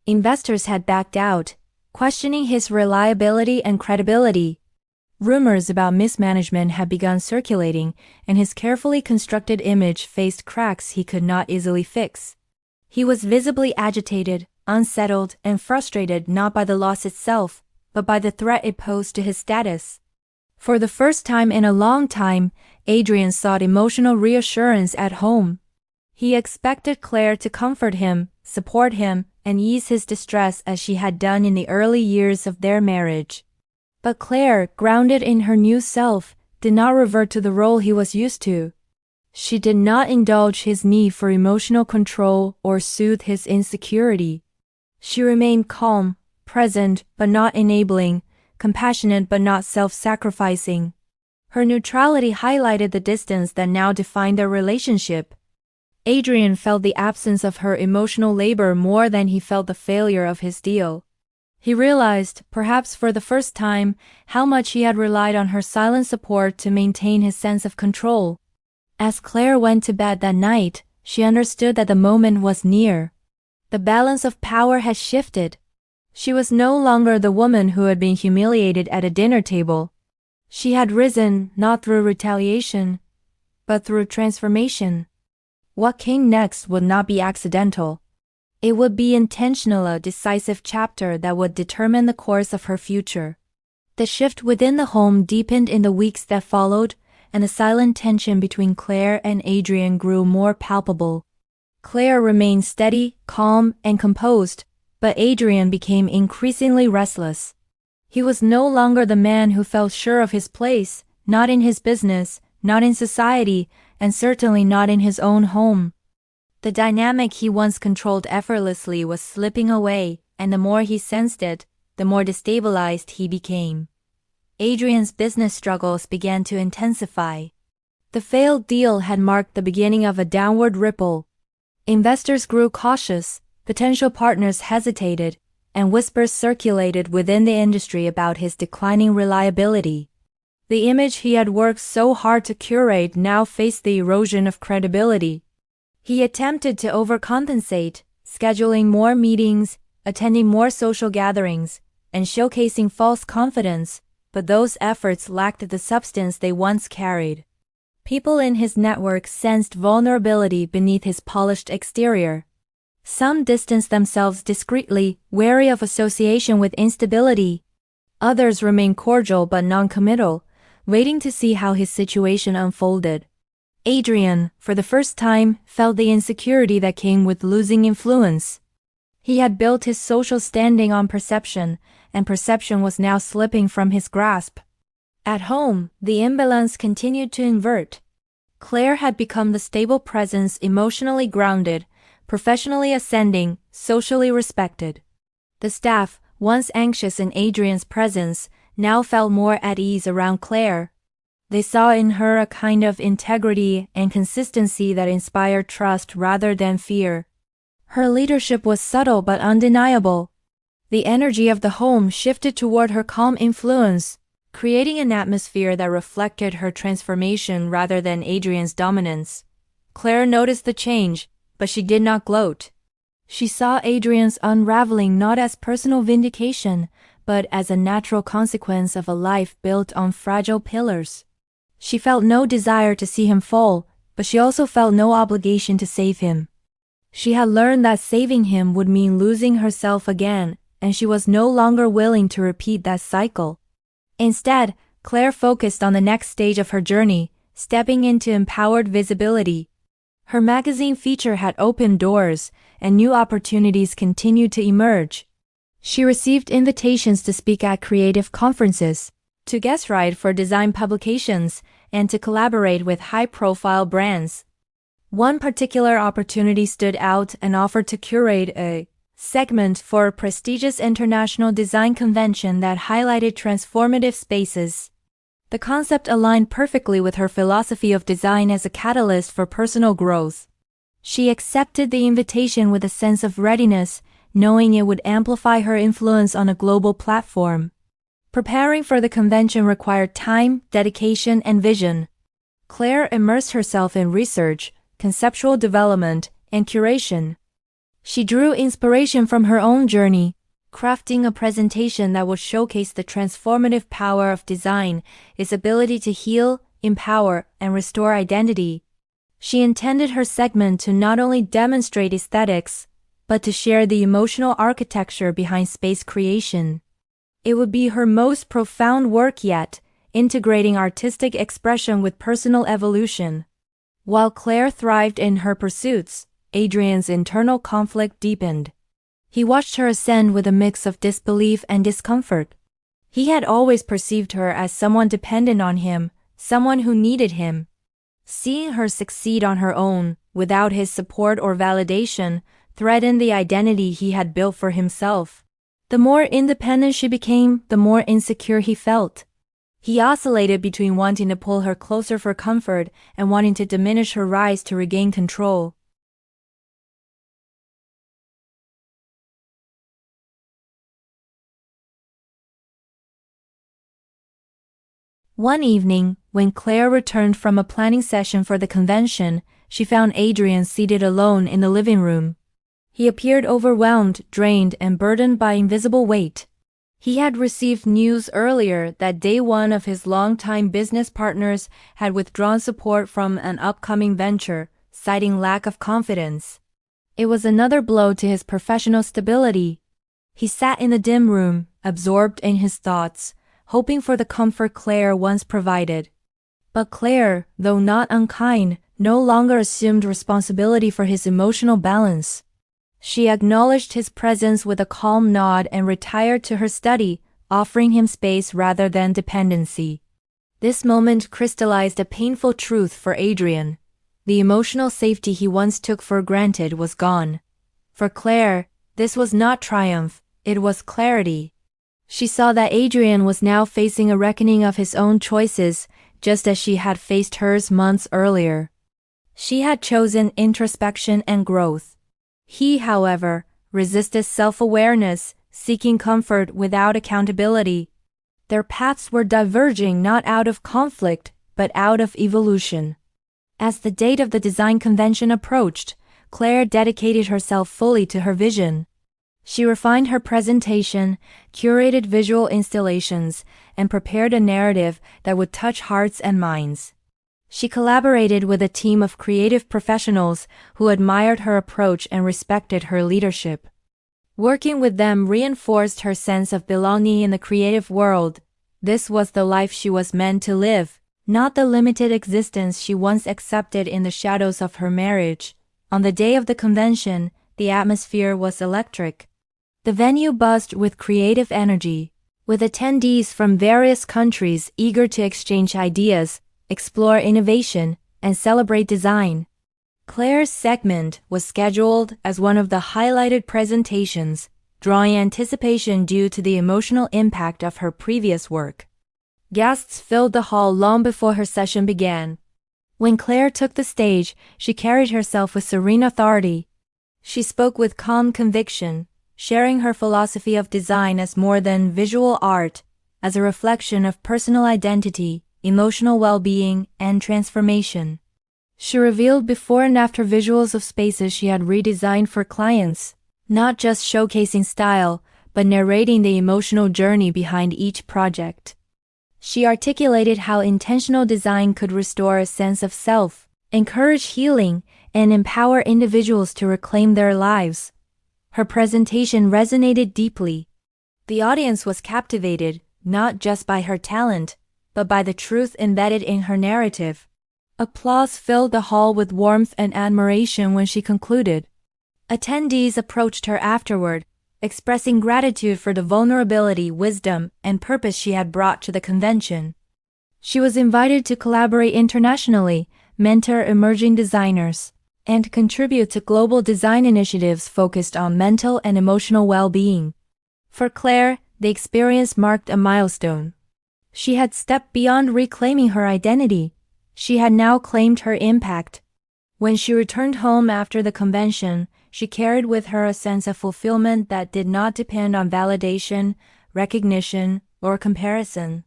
Investors had backed out, questioning his reliability and credibility. Rumors about mismanagement had begun circulating, and his carefully constructed image faced cracks he could not easily fix. He was visibly agitated, unsettled, and frustrated not by the loss itself, but by the threat it posed to his status. For the first time in a long time, Adrian sought emotional reassurance at home. He expected Claire to comfort him, support him, and ease his distress as she had done in the early years of their marriage. But Claire, grounded in her new self, did not revert to the role he was used to. She did not indulge his need for emotional control or soothe his insecurity. She remained calm, present but not enabling, compassionate but not self-sacrificing. Her neutrality highlighted the distance that now defined their relationship. Adrian felt the absence of her emotional labor more than he felt the failure of his deal. He realized, perhaps for the first time, how much he had relied on her silent support to maintain his sense of control. As Claire went to bed that night, she understood that the moment was near. The balance of power had shifted. She was no longer the woman who had been humiliated at a dinner table. She had risen not through retaliation, but through transformation. What came next would not be accidental. It would be intentional, a decisive chapter that would determine the course of her future. The shift within the home deepened in the weeks that followed, and the silent tension between Claire and Adrian grew more palpable. Claire remained steady, calm, and composed, but Adrian became increasingly restless. He was no longer the man who felt sure of his place, not in his business, not in society, and certainly not in his own home. The dynamic he once controlled effortlessly was slipping away, and the more he sensed it, the more destabilized he became. Adrian's business struggles began to intensify. The failed deal had marked the beginning of a downward ripple. Investors grew cautious, potential partners hesitated, and whispers circulated within the industry about his declining reliability. The image he had worked so hard to curate now faced the erosion of credibility. He attempted to overcompensate, scheduling more meetings, attending more social gatherings, and showcasing false confidence, but those efforts lacked the substance they once carried. People in his network sensed vulnerability beneath his polished exterior. Some distanced themselves discreetly, wary of association with instability. Others remained cordial but non-committal, waiting to see how his situation unfolded. Adrian, for the first time, felt the insecurity that came with losing influence. He had built his social standing on perception, and perception was now slipping from his grasp. At home, the imbalance continued to invert. Claire had become the stable presence, emotionally grounded, professionally ascending, socially respected. The staff, once anxious in Adrian's presence, now felt more at ease around Claire. They saw in her a kind of integrity and consistency that inspired trust rather than fear. Her leadership was subtle but undeniable. The energy of the home shifted toward her calm influence, creating an atmosphere that reflected her transformation rather than Adrian's dominance. Claire noticed the change, but she did not gloat. She saw Adrian's unraveling not as personal vindication, but as a natural consequence of a life built on fragile pillars. She felt no desire to see him fall, but she also felt no obligation to save him. She had learned that saving him would mean losing herself again, and she was no longer willing to repeat that cycle. Instead, Claire focused on the next stage of her journey, stepping into empowered visibility. Her magazine feature had opened doors, and new opportunities continued to emerge. She received invitations to speak at creative conferences, to guest write for design publications, and to collaborate with high-profile brands. One particular opportunity stood out and offered to curate a segment for a prestigious international design convention that highlighted transformative spaces. The concept aligned perfectly with her philosophy of design as a catalyst for personal growth. She accepted the invitation with a sense of readiness, knowing it would amplify her influence on a global platform. Preparing for the convention required time, dedication, and vision. Claire immersed herself in research, conceptual development, and curation. She drew inspiration from her own journey, crafting a presentation that would showcase the transformative power of design, its ability to heal, empower, and restore identity. She intended her segment to not only demonstrate aesthetics, but to share the emotional architecture behind space creation. It would be her most profound work yet, integrating artistic expression with personal evolution. While Claire thrived in her pursuits, Adrian's internal conflict deepened. He watched her ascend with a mix of disbelief and discomfort. He had always perceived her as someone dependent on him, someone who needed him. Seeing her succeed on her own, without his support or validation, threatened the identity he had built for himself. The more independent she became, the more insecure he felt. He oscillated between wanting to pull her closer for comfort and wanting to diminish her rise to regain control. One evening, when Claire returned from a planning session for the convention, she found Adrian seated alone in the living room. He appeared overwhelmed, drained, and burdened by invisible weight. He had received news earlier that day one of his longtime business partners had withdrawn support from an upcoming venture, citing lack of confidence. It was another blow to his professional stability. He sat in the dim room, absorbed in his thoughts, hoping for the comfort Claire once provided. But Claire, though not unkind, no longer assumed responsibility for his emotional balance. She acknowledged his presence with a calm nod and retired to her study, offering him space rather than dependency. This moment crystallized a painful truth for Adrian. The emotional safety he once took for granted was gone. For Claire, this was not triumph, it was clarity. She saw that Adrian was now facing a reckoning of his own choices, just as she had faced hers months earlier. She had chosen introspection and growth. He, however, resisted self-awareness, seeking comfort without accountability. Their paths were diverging not out of conflict, but out of evolution. As the date of the design convention approached, Claire dedicated herself fully to her vision. She refined her presentation, curated visual installations, and prepared a narrative that would touch hearts and minds. She collaborated with a team of creative professionals who admired her approach and respected her leadership. Working with them reinforced her sense of belonging in the creative world. This was the life she was meant to live, not the limited existence she once accepted in the shadows of her marriage. On the day of the convention, the atmosphere was electric. The venue buzzed with creative energy, with attendees from various countries eager to exchange ideas, explore innovation, and celebrate design. Claire's segment was scheduled as one of the highlighted presentations, drawing anticipation due to the emotional impact of her previous work. Guests filled the hall long before her session began. When Claire took the stage, she carried herself with serene authority. She spoke with calm conviction, sharing her philosophy of design as more than visual art, as a reflection of personal identity, emotional well-being, and transformation. She revealed before and after visuals of spaces she had redesigned for clients, not just showcasing style, but narrating the emotional journey behind each project. She articulated how intentional design could restore a sense of self, encourage healing, and empower individuals to reclaim their lives. Her presentation resonated deeply. The audience was captivated, not just by her talent, but by the truth embedded in her narrative. Applause filled the hall with warmth and admiration when she concluded. Attendees approached her afterward, expressing gratitude for the vulnerability, wisdom, and purpose she had brought to the convention. She was invited to collaborate internationally, mentor emerging designers, and contribute to global design initiatives focused on mental and emotional well-being. For Claire, the experience marked a milestone. She had stepped beyond reclaiming her identity. She had now claimed her impact. When she returned home after the convention, she carried with her a sense of fulfillment that did not depend on validation, recognition, or comparison.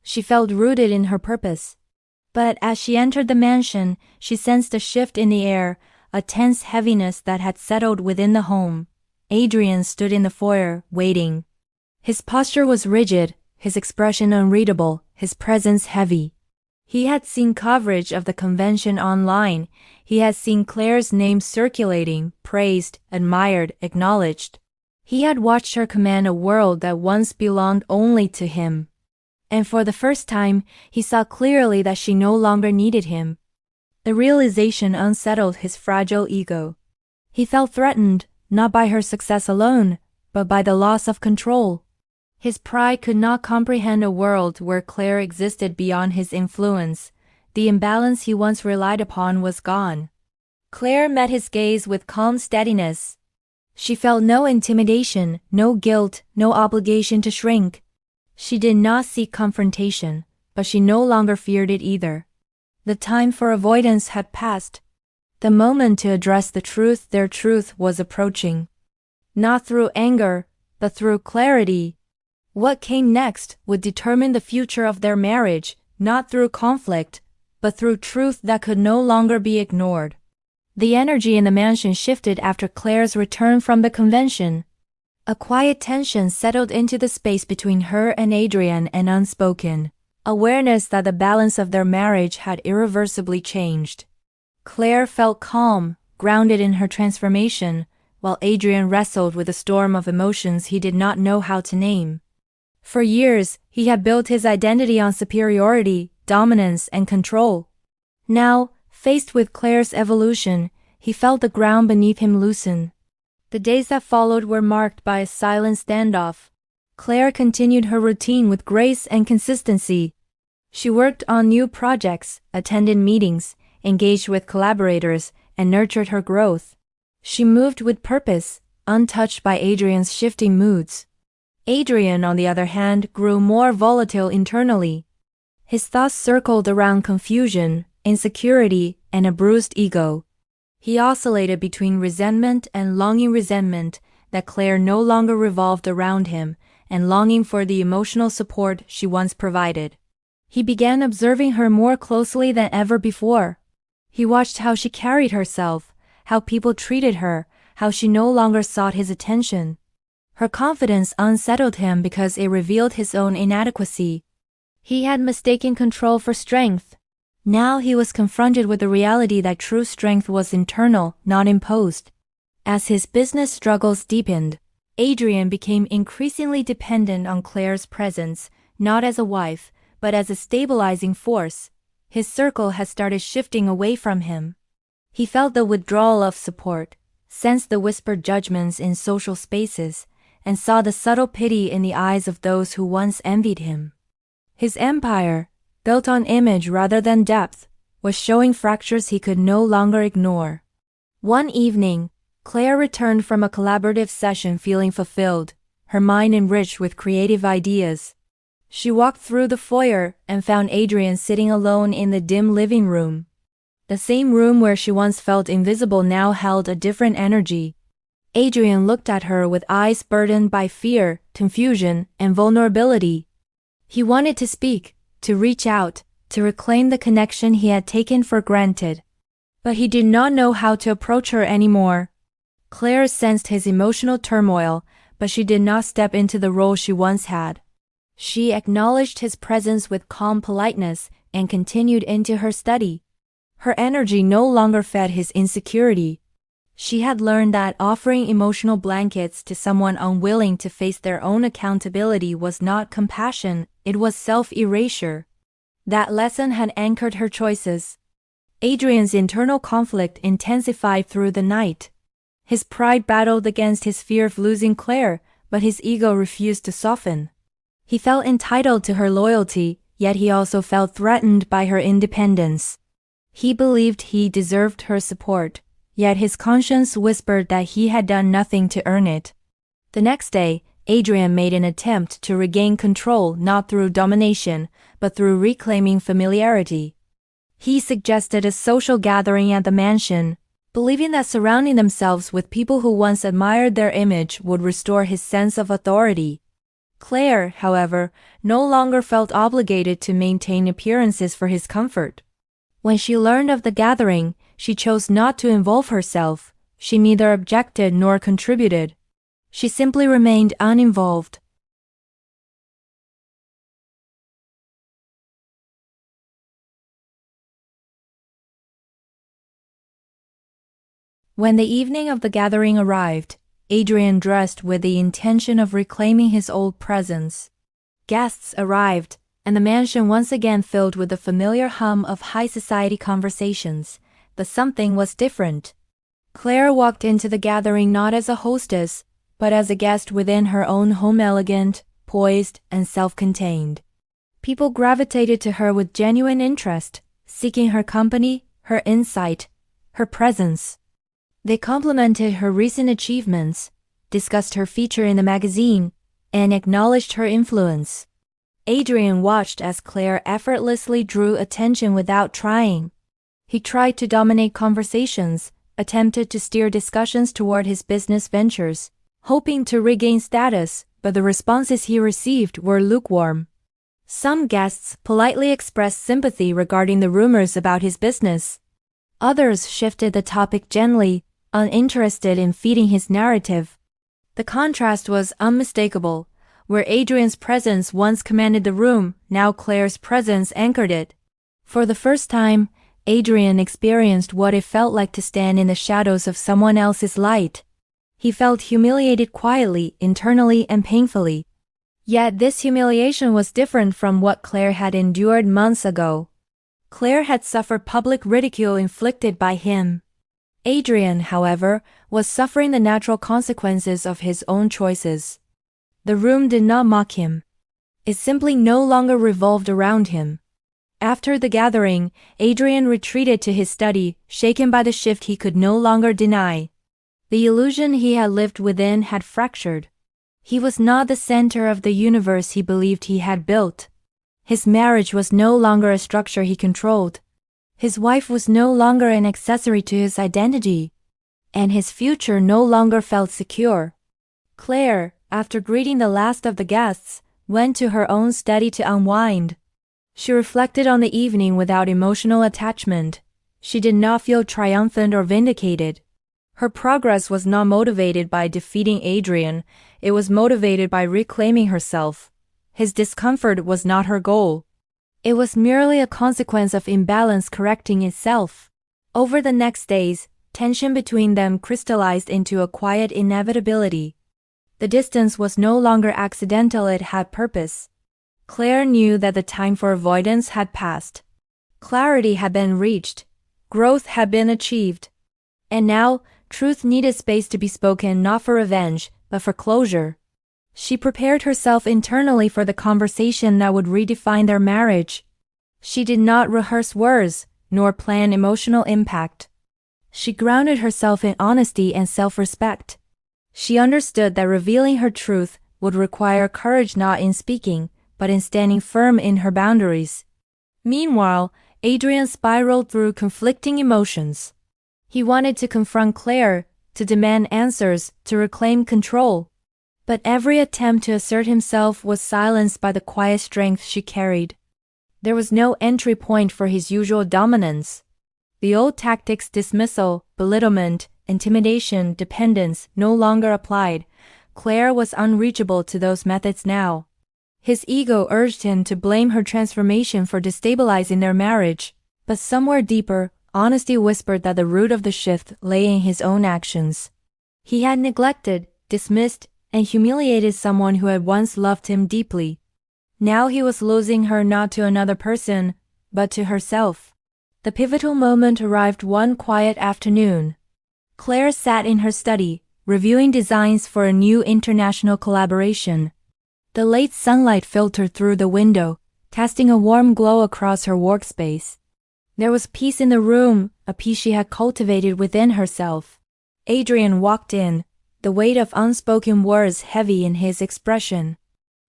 She felt rooted in her purpose. But as she entered the mansion, she sensed a shift in the air, a tense heaviness that had settled within the home. Adrian stood in the foyer, waiting. His posture was rigid, his expression unreadable, his presence heavy. He had seen coverage of the convention online. He had seen Claire's name circulating, praised, admired, acknowledged. He had watched her command a world that once belonged only to him. And for the first time, he saw clearly that she no longer needed him. The realization unsettled his fragile ego. He felt threatened, not by her success alone, but by the loss of control. His pride could not comprehend a world where Claire existed beyond his influence. The imbalance he once relied upon was gone. Claire met his gaze with calm steadiness. She felt no intimidation, no guilt, no obligation to shrink. She did not seek confrontation, but she no longer feared it either. The time for avoidance had passed. The moment to address the truth, their truth, was approaching. Not through anger, but through clarity. What came next would determine the future of their marriage, not through conflict, but through truth that could no longer be ignored. The energy in the mansion shifted after Claire's return from the convention. A quiet tension settled into the space between her and Adrian, an unspoken awareness that the balance of their marriage had irreversibly changed. Claire felt calm, grounded in her transformation, while Adrian wrestled with a storm of emotions he did not know how to name. For years, he had built his identity on superiority, dominance, and control. Now, faced with Claire's evolution, he felt the ground beneath him loosen. The days that followed were marked by a silent standoff. Claire continued her routine with grace and consistency. She worked on new projects, attended meetings, engaged with collaborators, and nurtured her growth. She moved with purpose, untouched by Adrian's shifting moods. Adrian, on the other hand, grew more volatile internally. His thoughts circled around confusion, insecurity, and a bruised ego. He oscillated between resentment and longing resentment that Claire no longer revolved around him, and longing for the emotional support she once provided. He began observing her more closely than ever before. He watched how she carried herself, how people treated her, how she no longer sought his attention. Her confidence unsettled him because it revealed his own inadequacy. He had mistaken control for strength. Now he was confronted with the reality that true strength was internal, not imposed. As his business struggles deepened, Adrian became increasingly dependent on Claire's presence, not as a wife, but as a stabilizing force. His circle had started shifting away from him. He felt the withdrawal of support, sensed the whispered judgments in social spaces, and saw the subtle pity in the eyes of those who once envied him. His empire, built on image rather than depth, was showing fractures he could no longer ignore. One evening, Claire returned from a collaborative session feeling fulfilled, her mind enriched with creative ideas. She walked through the foyer and found Adrian sitting alone in the dim living room. The same room where she once felt invisible now held a different energy. Adrian looked at her with eyes burdened by fear, confusion, and vulnerability. He wanted to speak, to reach out, to reclaim the connection he had taken for granted. But he did not know how to approach her anymore. Claire sensed his emotional turmoil, but she did not step into the role she once had. She acknowledged his presence with calm politeness and continued into her study. Her energy no longer fed his insecurity. She had learned that offering emotional blankets to someone unwilling to face their own accountability was not compassion, it was self-erasure. That lesson had anchored her choices. Adrian's internal conflict intensified through the night. His pride battled against his fear of losing Claire, but his ego refused to soften. He felt entitled to her loyalty, yet he also felt threatened by her independence. He believed he deserved her support, yet his conscience whispered that he had done nothing to earn it. The next day, Adrian made an attempt to regain control not through domination, but through reclaiming familiarity. He suggested a social gathering at the mansion, believing that surrounding themselves with people who once admired their image would restore his sense of authority. Claire, however, no longer felt obligated to maintain appearances for his comfort. When she learned of the gathering, she chose not to involve herself. She neither objected nor contributed. She simply remained uninvolved. When the evening of the gathering arrived, Adrian dressed with the intention of reclaiming his old presence. Guests arrived, and the mansion once again filled with the familiar hum of high society conversations, but something was different. Claire walked into the gathering not as a hostess, but as a guest within her own home, elegant, poised, and self-contained. People gravitated to her with genuine interest, seeking her company, her insight, her presence. They complimented her recent achievements, discussed her feature in the magazine, and acknowledged her influence. Adrian watched as Claire effortlessly drew attention without trying. He tried to dominate conversations, attempted to steer discussions toward his business ventures, hoping to regain status, but the responses he received were lukewarm. Some guests politely expressed sympathy regarding the rumors about his business. Others shifted the topic gently, uninterested in feeding his narrative. The contrast was unmistakable. Where Adrian's presence once commanded the room, now Claire's presence anchored it. For the first time, Adrian experienced what it felt like to stand in the shadows of someone else's light. He felt humiliated quietly, internally, and painfully. Yet this humiliation was different from what Claire had endured months ago. Claire had suffered public ridicule inflicted by him. Adrian, however, was suffering the natural consequences of his own choices. The room did not mock him. It simply no longer revolved around him. After the gathering, Adrian retreated to his study, shaken by the shift he could no longer deny. The illusion he had lived within had fractured. He was not the center of the universe he believed he had built. His marriage was no longer a structure he controlled. His wife was no longer an accessory to his identity. And his future no longer felt secure. Claire, after greeting the last of the guests, went to her own study to unwind. She reflected on the evening without emotional attachment. She did not feel triumphant or vindicated. Her progress was not motivated by defeating Adrian, it was motivated by reclaiming herself. His discomfort was not her goal. It was merely a consequence of imbalance correcting itself. Over the next days, tension between them crystallized into a quiet inevitability. The distance was no longer accidental, it had purpose. Claire knew that the time for avoidance had passed. Clarity had been reached. Growth had been achieved. And now, truth needed space to be spoken, not for revenge, but for closure. She prepared herself internally for the conversation that would redefine their marriage. She did not rehearse words, nor plan emotional impact. She grounded herself in honesty and self-respect. She understood that revealing her truth would require courage, not in speaking, but in standing firm in her boundaries. Meanwhile, Adrian spiraled through conflicting emotions. He wanted to confront Claire, to demand answers, to reclaim control. But every attempt to assert himself was silenced by the quiet strength she carried. There was no entry point for his usual dominance. The old tactics, dismissal, belittlement, intimidation, dependence, no longer applied. Claire was unreachable to those methods now. His ego urged him to blame her transformation for destabilizing their marriage, but somewhere deeper, honesty whispered that the root of the shift lay in his own actions. He had neglected, dismissed, and humiliated someone who had once loved him deeply. Now he was losing her not to another person, but to herself. The pivotal moment arrived one quiet afternoon. Claire sat in her study, reviewing designs for a new international collaboration. The late sunlight filtered through the window, casting a warm glow across her workspace. There was peace in the room, a peace she had cultivated within herself. Adrian walked in, the weight of unspoken words heavy in his expression.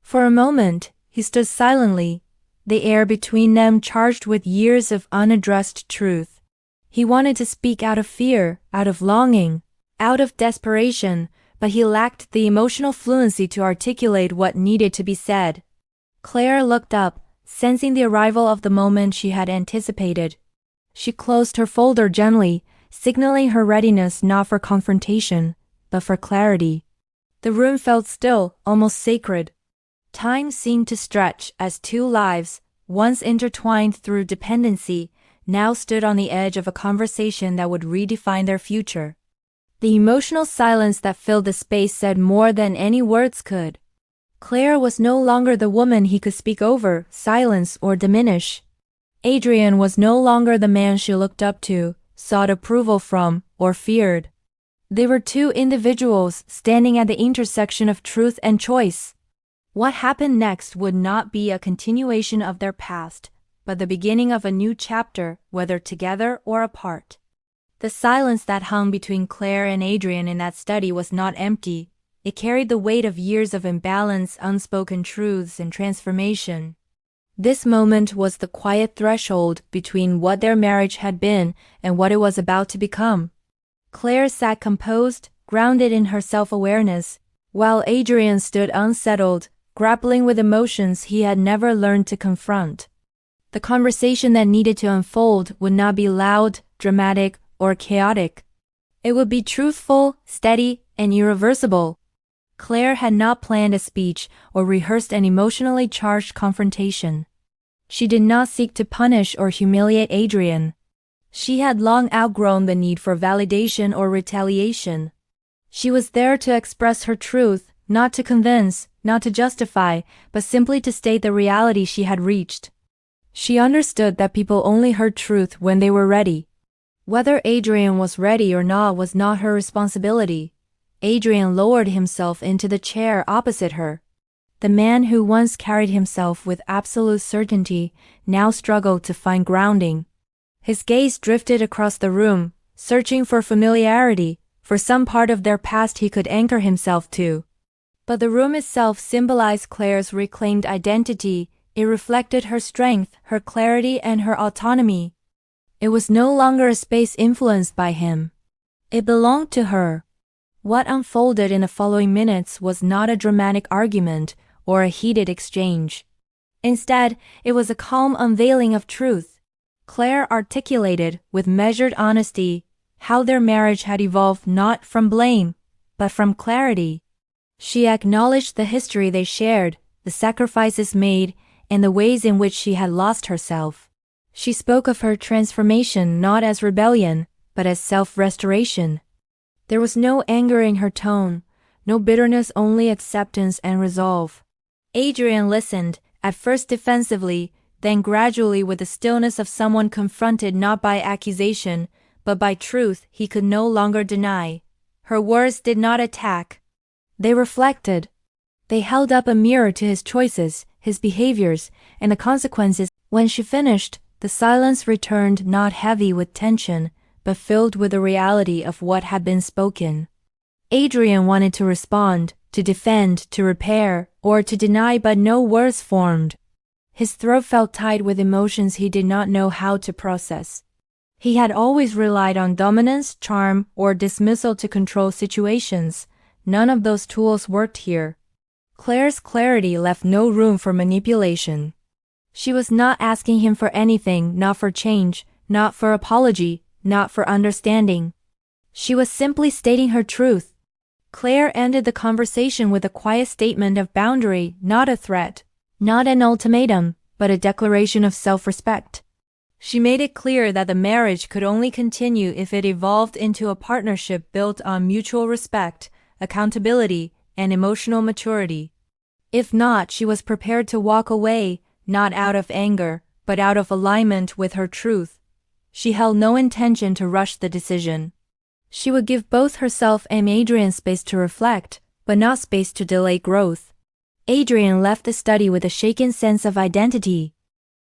For a moment, he stood silently, the air between them charged with years of unaddressed truth. He wanted to speak out of fear, out of longing, out of desperation, but he lacked the emotional fluency to articulate what needed to be said. Claire looked up, sensing the arrival of the moment she had anticipated. She closed her folder gently, signaling her readiness not for confrontation, but for clarity. The room felt still, almost sacred. Time seemed to stretch as two lives, once intertwined through dependency, now stood on the edge of a conversation that would redefine their future. The emotional silence that filled the space said more than any words could. Claire was no longer the woman he could speak over, silence, or diminish. Adrian was no longer the man she looked up to, sought approval from, or feared. They were two individuals standing at the intersection of truth and choice. What happened next would not be a continuation of their past, but the beginning of a new chapter, whether together or apart. The silence that hung between Claire and Adrian in that study was not empty. It carried the weight of years of imbalance, unspoken truths, and transformation. This moment was the quiet threshold between what their marriage had been and what it was about to become. Claire sat composed, grounded in her self-awareness, while Adrian stood unsettled, grappling with emotions he had never learned to confront. The conversation that needed to unfold would not be loud, dramatic, or chaotic. It would be truthful, steady, and irreversible. Claire had not planned a speech or rehearsed an emotionally charged confrontation. She did not seek to punish or humiliate Adrian. She had long outgrown the need for validation or retaliation. She was there to express her truth, not to convince, not to justify, but simply to state the reality she had reached. She understood that people only heard truth when they were ready. Whether Adrian was ready or not was not her responsibility. Adrian lowered himself into the chair opposite her. The man who once carried himself with absolute certainty now struggled to find grounding. His gaze drifted across the room, searching for familiarity, for some part of their past he could anchor himself to. But the room itself symbolized Claire's reclaimed identity. It reflected her strength, her clarity, and her autonomy. It was no longer a space influenced by him. It belonged to her. What unfolded in the following minutes was not a dramatic argument or a heated exchange. Instead, it was a calm unveiling of truth. Claire articulated, with measured honesty, how their marriage had evolved not from blame, but from clarity. She acknowledged the history they shared, the sacrifices made, and the ways in which she had lost herself. She spoke of her transformation not as rebellion, but as self-restoration. There was no anger in her tone, no bitterness, only acceptance and resolve. Adrian listened, at first defensively, then gradually with the stillness of someone confronted not by accusation, but by truth he could no longer deny. Her words did not attack. They reflected. They held up a mirror to his choices, his behaviors, and the consequences. When she finished, the silence returned not heavy with tension, but filled with the reality of what had been spoken. Adrian wanted to respond, to defend, to repair, or to deny, but no words formed. His throat felt tight with emotions he did not know how to process. He had always relied on dominance, charm, or dismissal to control situations. None of those tools worked here. Claire's clarity left no room for manipulation. She was not asking him for anything, not for change, not for apology, not for understanding. She was simply stating her truth. Claire ended the conversation with a quiet statement of boundary, not a threat, not an ultimatum, but a declaration of self-respect. She made it clear that the marriage could only continue if it evolved into a partnership built on mutual respect, accountability, and emotional maturity. If not, she was prepared to walk away, not out of anger, but out of alignment with her truth. She held no intention to rush the decision. She would give both herself and Adrian space to reflect, but not space to delay growth. Adrian left the study with a shaken sense of identity.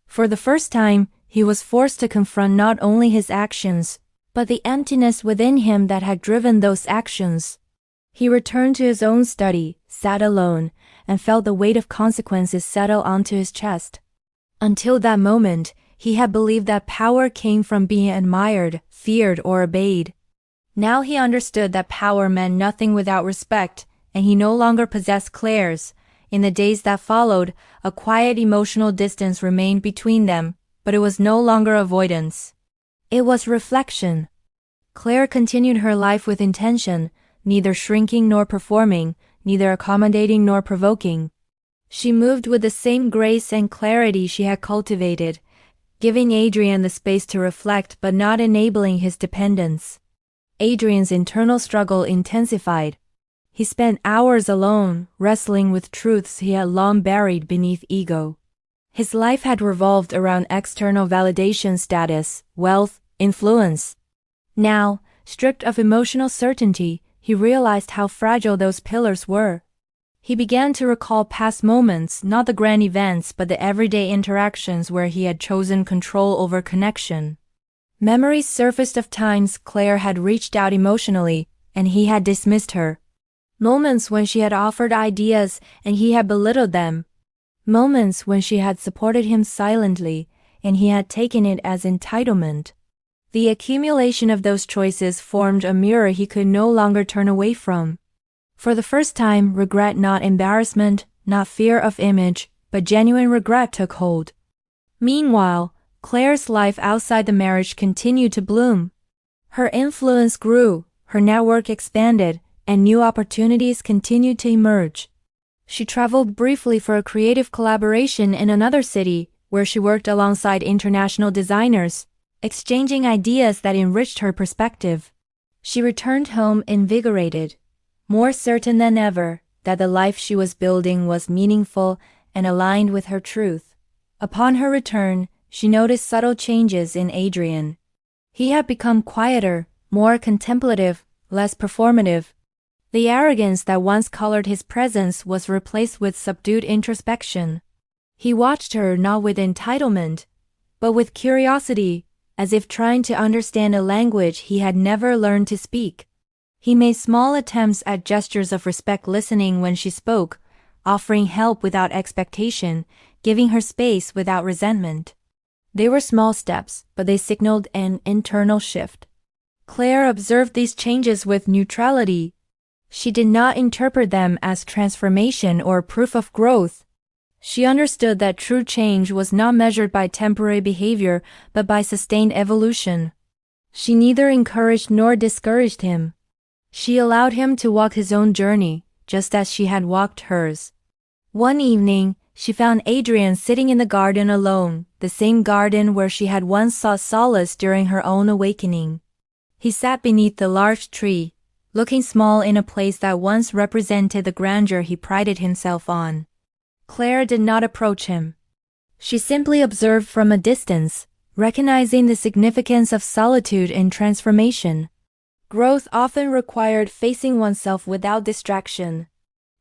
For the first time, he was forced to confront not only his actions, but the emptiness within him that had driven those actions. He returned to his own study, sat alone, and felt the weight of consequences settle onto his chest. Until that moment, he had believed that power came from being admired, feared, or obeyed. Now he understood that power meant nothing without respect, and he no longer possessed Claire's. In the days that followed, a quiet emotional distance remained between them, but it was no longer avoidance. It was reflection. Claire continued her life with intention, neither shrinking nor performing, neither accommodating nor provoking. She moved with the same grace and clarity she had cultivated, giving Adrian the space to reflect but not enabling his dependence. Adrian's internal struggle intensified. He spent hours alone, wrestling with truths he had long buried beneath ego. His life had revolved around external validation, status, wealth, influence. Now, stripped of emotional certainty, he realized how fragile those pillars were. He began to recall past moments, not the grand events, but the everyday interactions where he had chosen control over connection. Memories surfaced of times Claire had reached out emotionally, and he had dismissed her. Moments when she had offered ideas and he had belittled them. Moments when she had supported him silently and he had taken it as entitlement. The accumulation of those choices formed a mirror he could no longer turn away from. For the first time, regret, not embarrassment, not fear of image, but genuine regret took hold. Meanwhile, Claire's life outside the marriage continued to bloom. Her influence grew, her network expanded, and new opportunities continued to emerge. She traveled briefly for a creative collaboration in another city, where she worked alongside international designers, exchanging ideas that enriched her perspective. She returned home invigorated, more certain than ever that the life she was building was meaningful and aligned with her truth. Upon her return, she noticed subtle changes in Adrian. He had become quieter, more contemplative, less performative. The arrogance that once colored his presence was replaced with subdued introspection. He watched her not with entitlement, but with curiosity, as if trying to understand a language he had never learned to speak. He made small attempts at gestures of respect, listening when she spoke, offering help without expectation, giving her space without resentment. They were small steps, but they signaled an internal shift. Claire observed these changes with neutrality. She did not interpret them as transformation or proof of growth. She understood that true change was not measured by temporary behavior, but by sustained evolution. She neither encouraged nor discouraged him. She allowed him to walk his own journey, just as she had walked hers. One evening, she found Adrian sitting in the garden alone, the same garden where she had once sought solace during her own awakening. He sat beneath the large tree, looking small in a place that once represented the grandeur he prided himself on. Claire did not approach him. She simply observed from a distance, recognizing the significance of solitude in transformation. Growth often required facing oneself without distraction.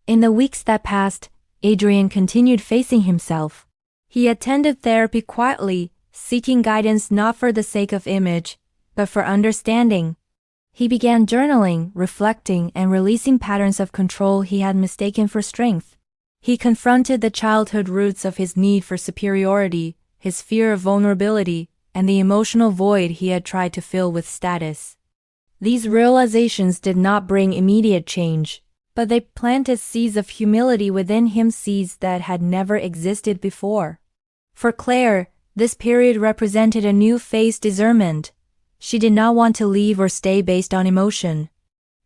In the weeks that passed, Adrian continued facing himself. He attended therapy quietly, seeking guidance not for the sake of image, but for understanding. He began journaling, reflecting, and releasing patterns of control he had mistaken for strength. He confronted the childhood roots of his need for superiority, his fear of vulnerability, and the emotional void he had tried to fill with status. These realizations did not bring immediate change, but they planted seeds of humility within him, seeds that had never existed before. For Claire, this period represented a new phase discernment. She did not want to leave or stay based on emotion.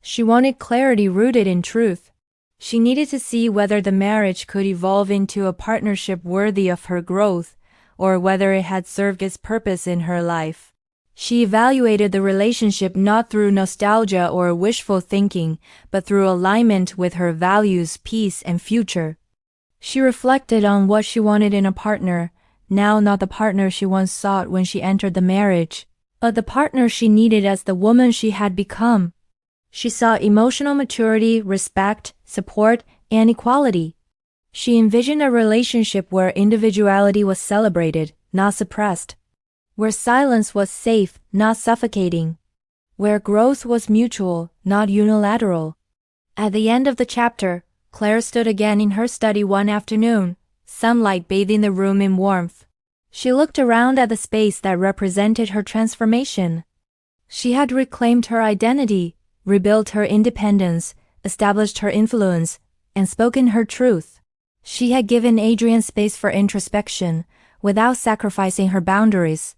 She wanted clarity rooted in truth. She needed to see whether the marriage could evolve into a partnership worthy of her growth, or whether it had served its purpose in her life. She evaluated the relationship not through nostalgia or wishful thinking, but through alignment with her values, peace, and future. She reflected on what she wanted in a partner, now not the partner she once sought when she entered the marriage, but the partner she needed as the woman she had become. She saw emotional maturity, respect, support, and equality. She envisioned a relationship where individuality was celebrated, not suppressed. Where silence was safe, not suffocating. Where growth was mutual, not unilateral. At the end of the chapter, Claire stood again in her study one afternoon, sunlight bathing the room in warmth. She looked around at the space that represented her transformation. She had reclaimed her identity, rebuilt her independence, established her influence, and spoken her truth. She had given Adrian space for introspection, without sacrificing her boundaries.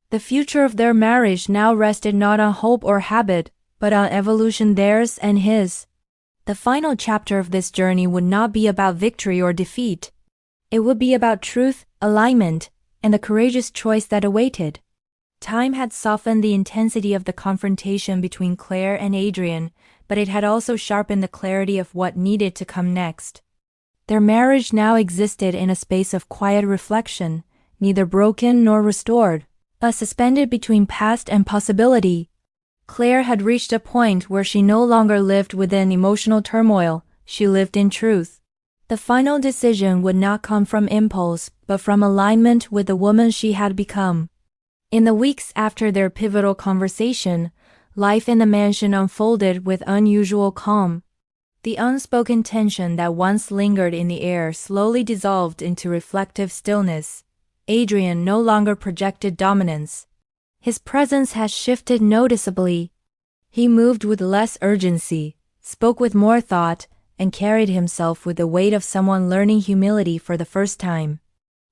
The future of their marriage now rested not on hope or habit, but on evolution, theirs and his. The final chapter of this journey would not be about victory or defeat. It would be about truth, alignment, and the courageous choice that awaited. Time had softened the intensity of the confrontation between Claire and Adrian, but it had also sharpened the clarity of what needed to come next. Their marriage now existed in a space of quiet reflection, neither broken nor restored, but suspended between past and possibility. Claire had reached a point where she no longer lived within emotional turmoil, she lived in truth. The final decision would not come from impulse, but from alignment with the woman she had become. In the weeks after their pivotal conversation, life in the mansion unfolded with unusual calm. The unspoken tension that once lingered in the air slowly dissolved into reflective stillness. Adrian no longer projected dominance. His presence had shifted noticeably. He moved with less urgency, spoke with more thought, and carried himself with the weight of someone learning humility for the first time.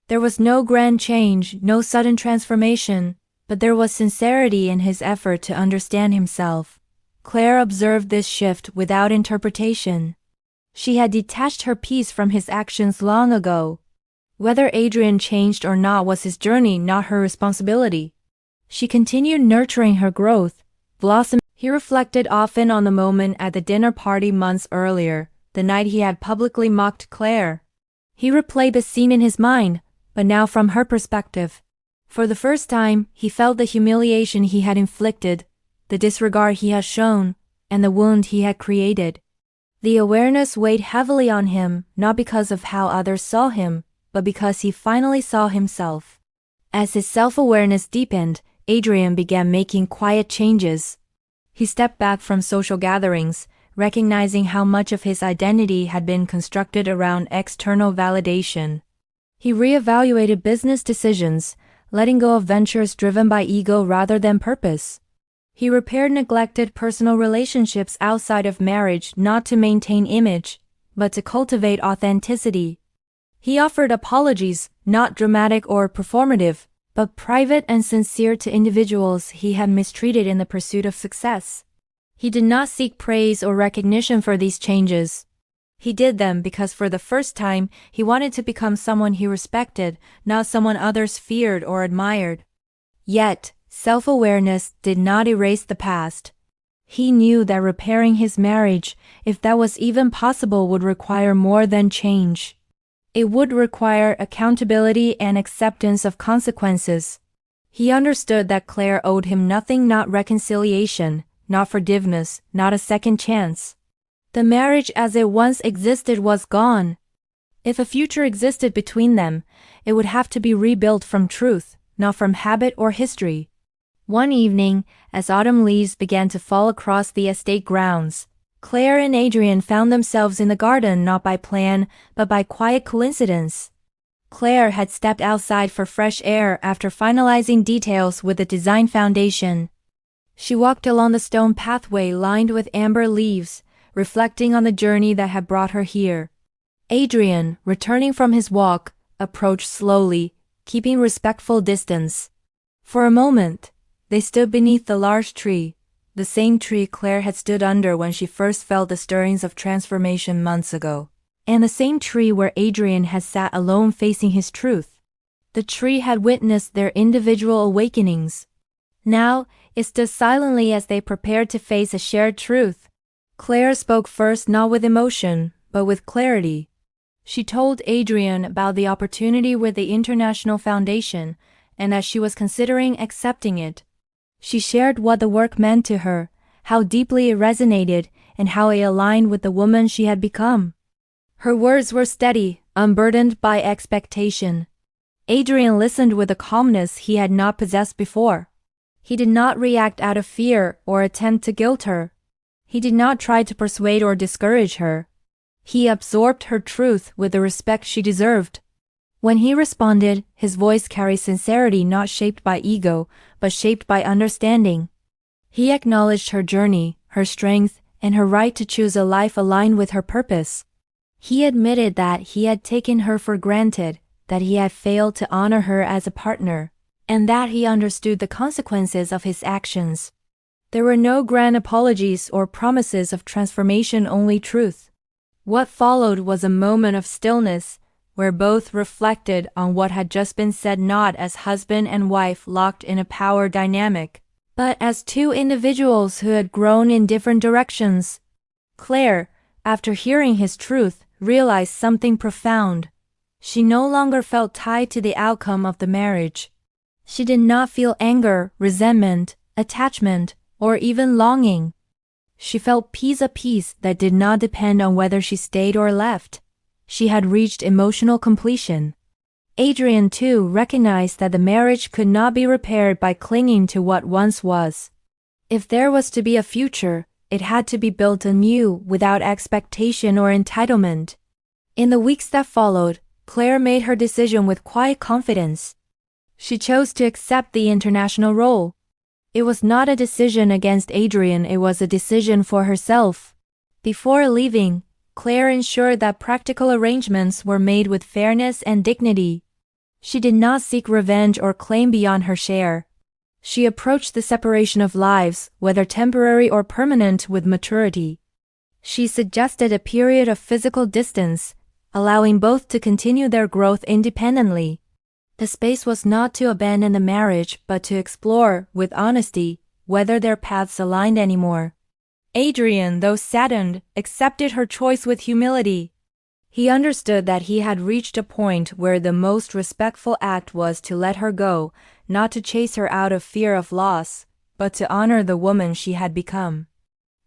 There was no grand change, no sudden transformation, but there was sincerity in his effort to understand himself. Claire observed this shift without interpretation. She had detached her peace from his actions long ago. Whether Adrian changed or not was his journey, not her responsibility. She continued nurturing her growth, blossoming. He reflected often on the moment at the dinner party months earlier, the night he had publicly mocked Claire. He replayed the scene in his mind, but now from her perspective. For the first time, he felt the humiliation he had inflicted, the disregard he had shown, and the wound he had created. The awareness weighed heavily on him, not because of how others saw him, but because he finally saw himself. As his self-awareness deepened, Adrian began making quiet changes. He stepped back from social gatherings, recognizing how much of his identity had been constructed around external validation. He reevaluated business decisions, letting go of ventures driven by ego rather than purpose. He repaired neglected personal relationships outside of marriage not to maintain image, but to cultivate authenticity. He offered apologies, not dramatic or performative, but private and sincere to individuals he had mistreated in the pursuit of success. He did not seek praise or recognition for these changes. He did them because for the first time, he wanted to become someone he respected, not someone others feared or admired. Yet, self-awareness did not erase the past. He knew that repairing his marriage, if that was even possible, would require more than change. It would require accountability and acceptance of consequences. He understood that Claire owed him nothing, not reconciliation, not forgiveness, not a second chance. The marriage as it once existed was gone. If a future existed between them, it would have to be rebuilt from truth, not from habit or history. One evening, as autumn leaves began to fall across the estate grounds, Claire and Adrian found themselves in the garden not by plan, but by quiet coincidence. Claire had stepped outside for fresh air after finalizing details with the design foundation. She walked along the stone pathway lined with amber leaves, reflecting on the journey that had brought her here. Adrian, returning from his walk, approached slowly, keeping respectful distance. For a moment, they stood beneath the large tree, the same tree Claire had stood under when she first felt the stirrings of transformation months ago, and the same tree where Adrian had sat alone facing his truth. The tree had witnessed their individual awakenings. Now, it stood silently as they prepared to face a shared truth. Claire spoke first, not with emotion, but with clarity. She told Adrian about the opportunity with the International Foundation, and that she was considering accepting it. She shared what the work meant to her, how deeply it resonated, and how it aligned with the woman she had become. Her words were steady, unburdened by expectation. Adrian listened with a calmness he had not possessed before. He did not react out of fear or attempt to guilt her. He did not try to persuade or discourage her. He absorbed her truth with the respect she deserved. When he responded, his voice carried sincerity not shaped by ego, but shaped by understanding. He acknowledged her journey, her strength, and her right to choose a life aligned with her purpose. He admitted that he had taken her for granted, that he had failed to honor her as a partner, and that he understood the consequences of his actions. There were no grand apologies or promises of transformation, only truth. What followed was a moment of stillness, where both reflected on what had just been said, not as husband and wife locked in a power dynamic, but as two individuals who had grown in different directions. Claire, after hearing his truth, realized something profound. She no longer felt tied to the outcome of the marriage. She did not feel anger, resentment, attachment, or even longing. She felt peace, a peace that did not depend on whether she stayed or left. She had reached emotional completion. Adrian, too, recognized that the marriage could not be repaired by clinging to what once was. If there was to be a future, it had to be built anew without expectation or entitlement. In the weeks that followed, Claire made her decision with quiet confidence. She chose to accept the international role. It was not a decision against Adrian, it was a decision for herself. Before leaving, Claire ensured that practical arrangements were made with fairness and dignity. She did not seek revenge or claim beyond her share. She approached the separation of lives, whether temporary or permanent, with maturity. She suggested a period of physical distance, allowing both to continue their growth independently. The space was not to abandon the marriage, but to explore, with honesty, whether their paths aligned anymore. Adrian, though saddened, accepted her choice with humility. He understood that he had reached a point where the most respectful act was to let her go, not to chase her out of fear of loss, but to honor the woman she had become.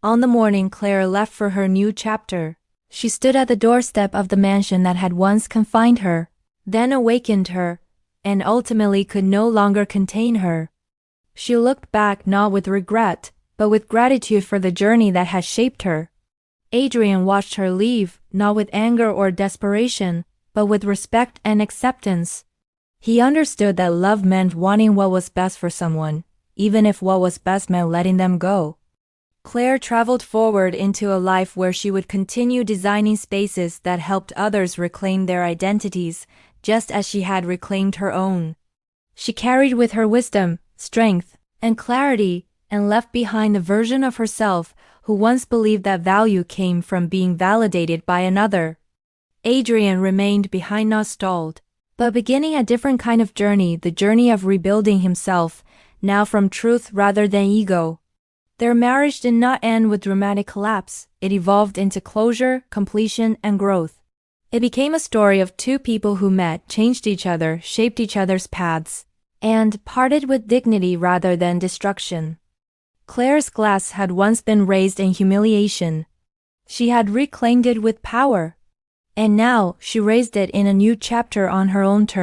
On the morning Claire left for her new chapter, she stood at the doorstep of the mansion that had once confined her, then awakened her, and ultimately could no longer contain her. She looked back not with regret, but with gratitude for the journey that had shaped her. Adrian watched her leave, not with anger or desperation, but with respect and acceptance. He understood that love meant wanting what was best for someone, even if what was best meant letting them go. Claire traveled forward into a life where she would continue designing spaces that helped others reclaim their identities, just as she had reclaimed her own. She carried with her wisdom, strength, and clarity, and left behind the version of herself who once believed that value came from being validated by another. Adrian remained behind, not stalled, but beginning a different kind of journey, the journey of rebuilding himself, now from truth rather than ego. Their marriage did not end with dramatic collapse. It evolved into closure, completion, and growth. It became a story of two people who met, changed each other, shaped each other's paths, and parted with dignity rather than destruction. Claire's glass had once been raised in humiliation. She had reclaimed it with power. And now she raised it in a new chapter on her own terms.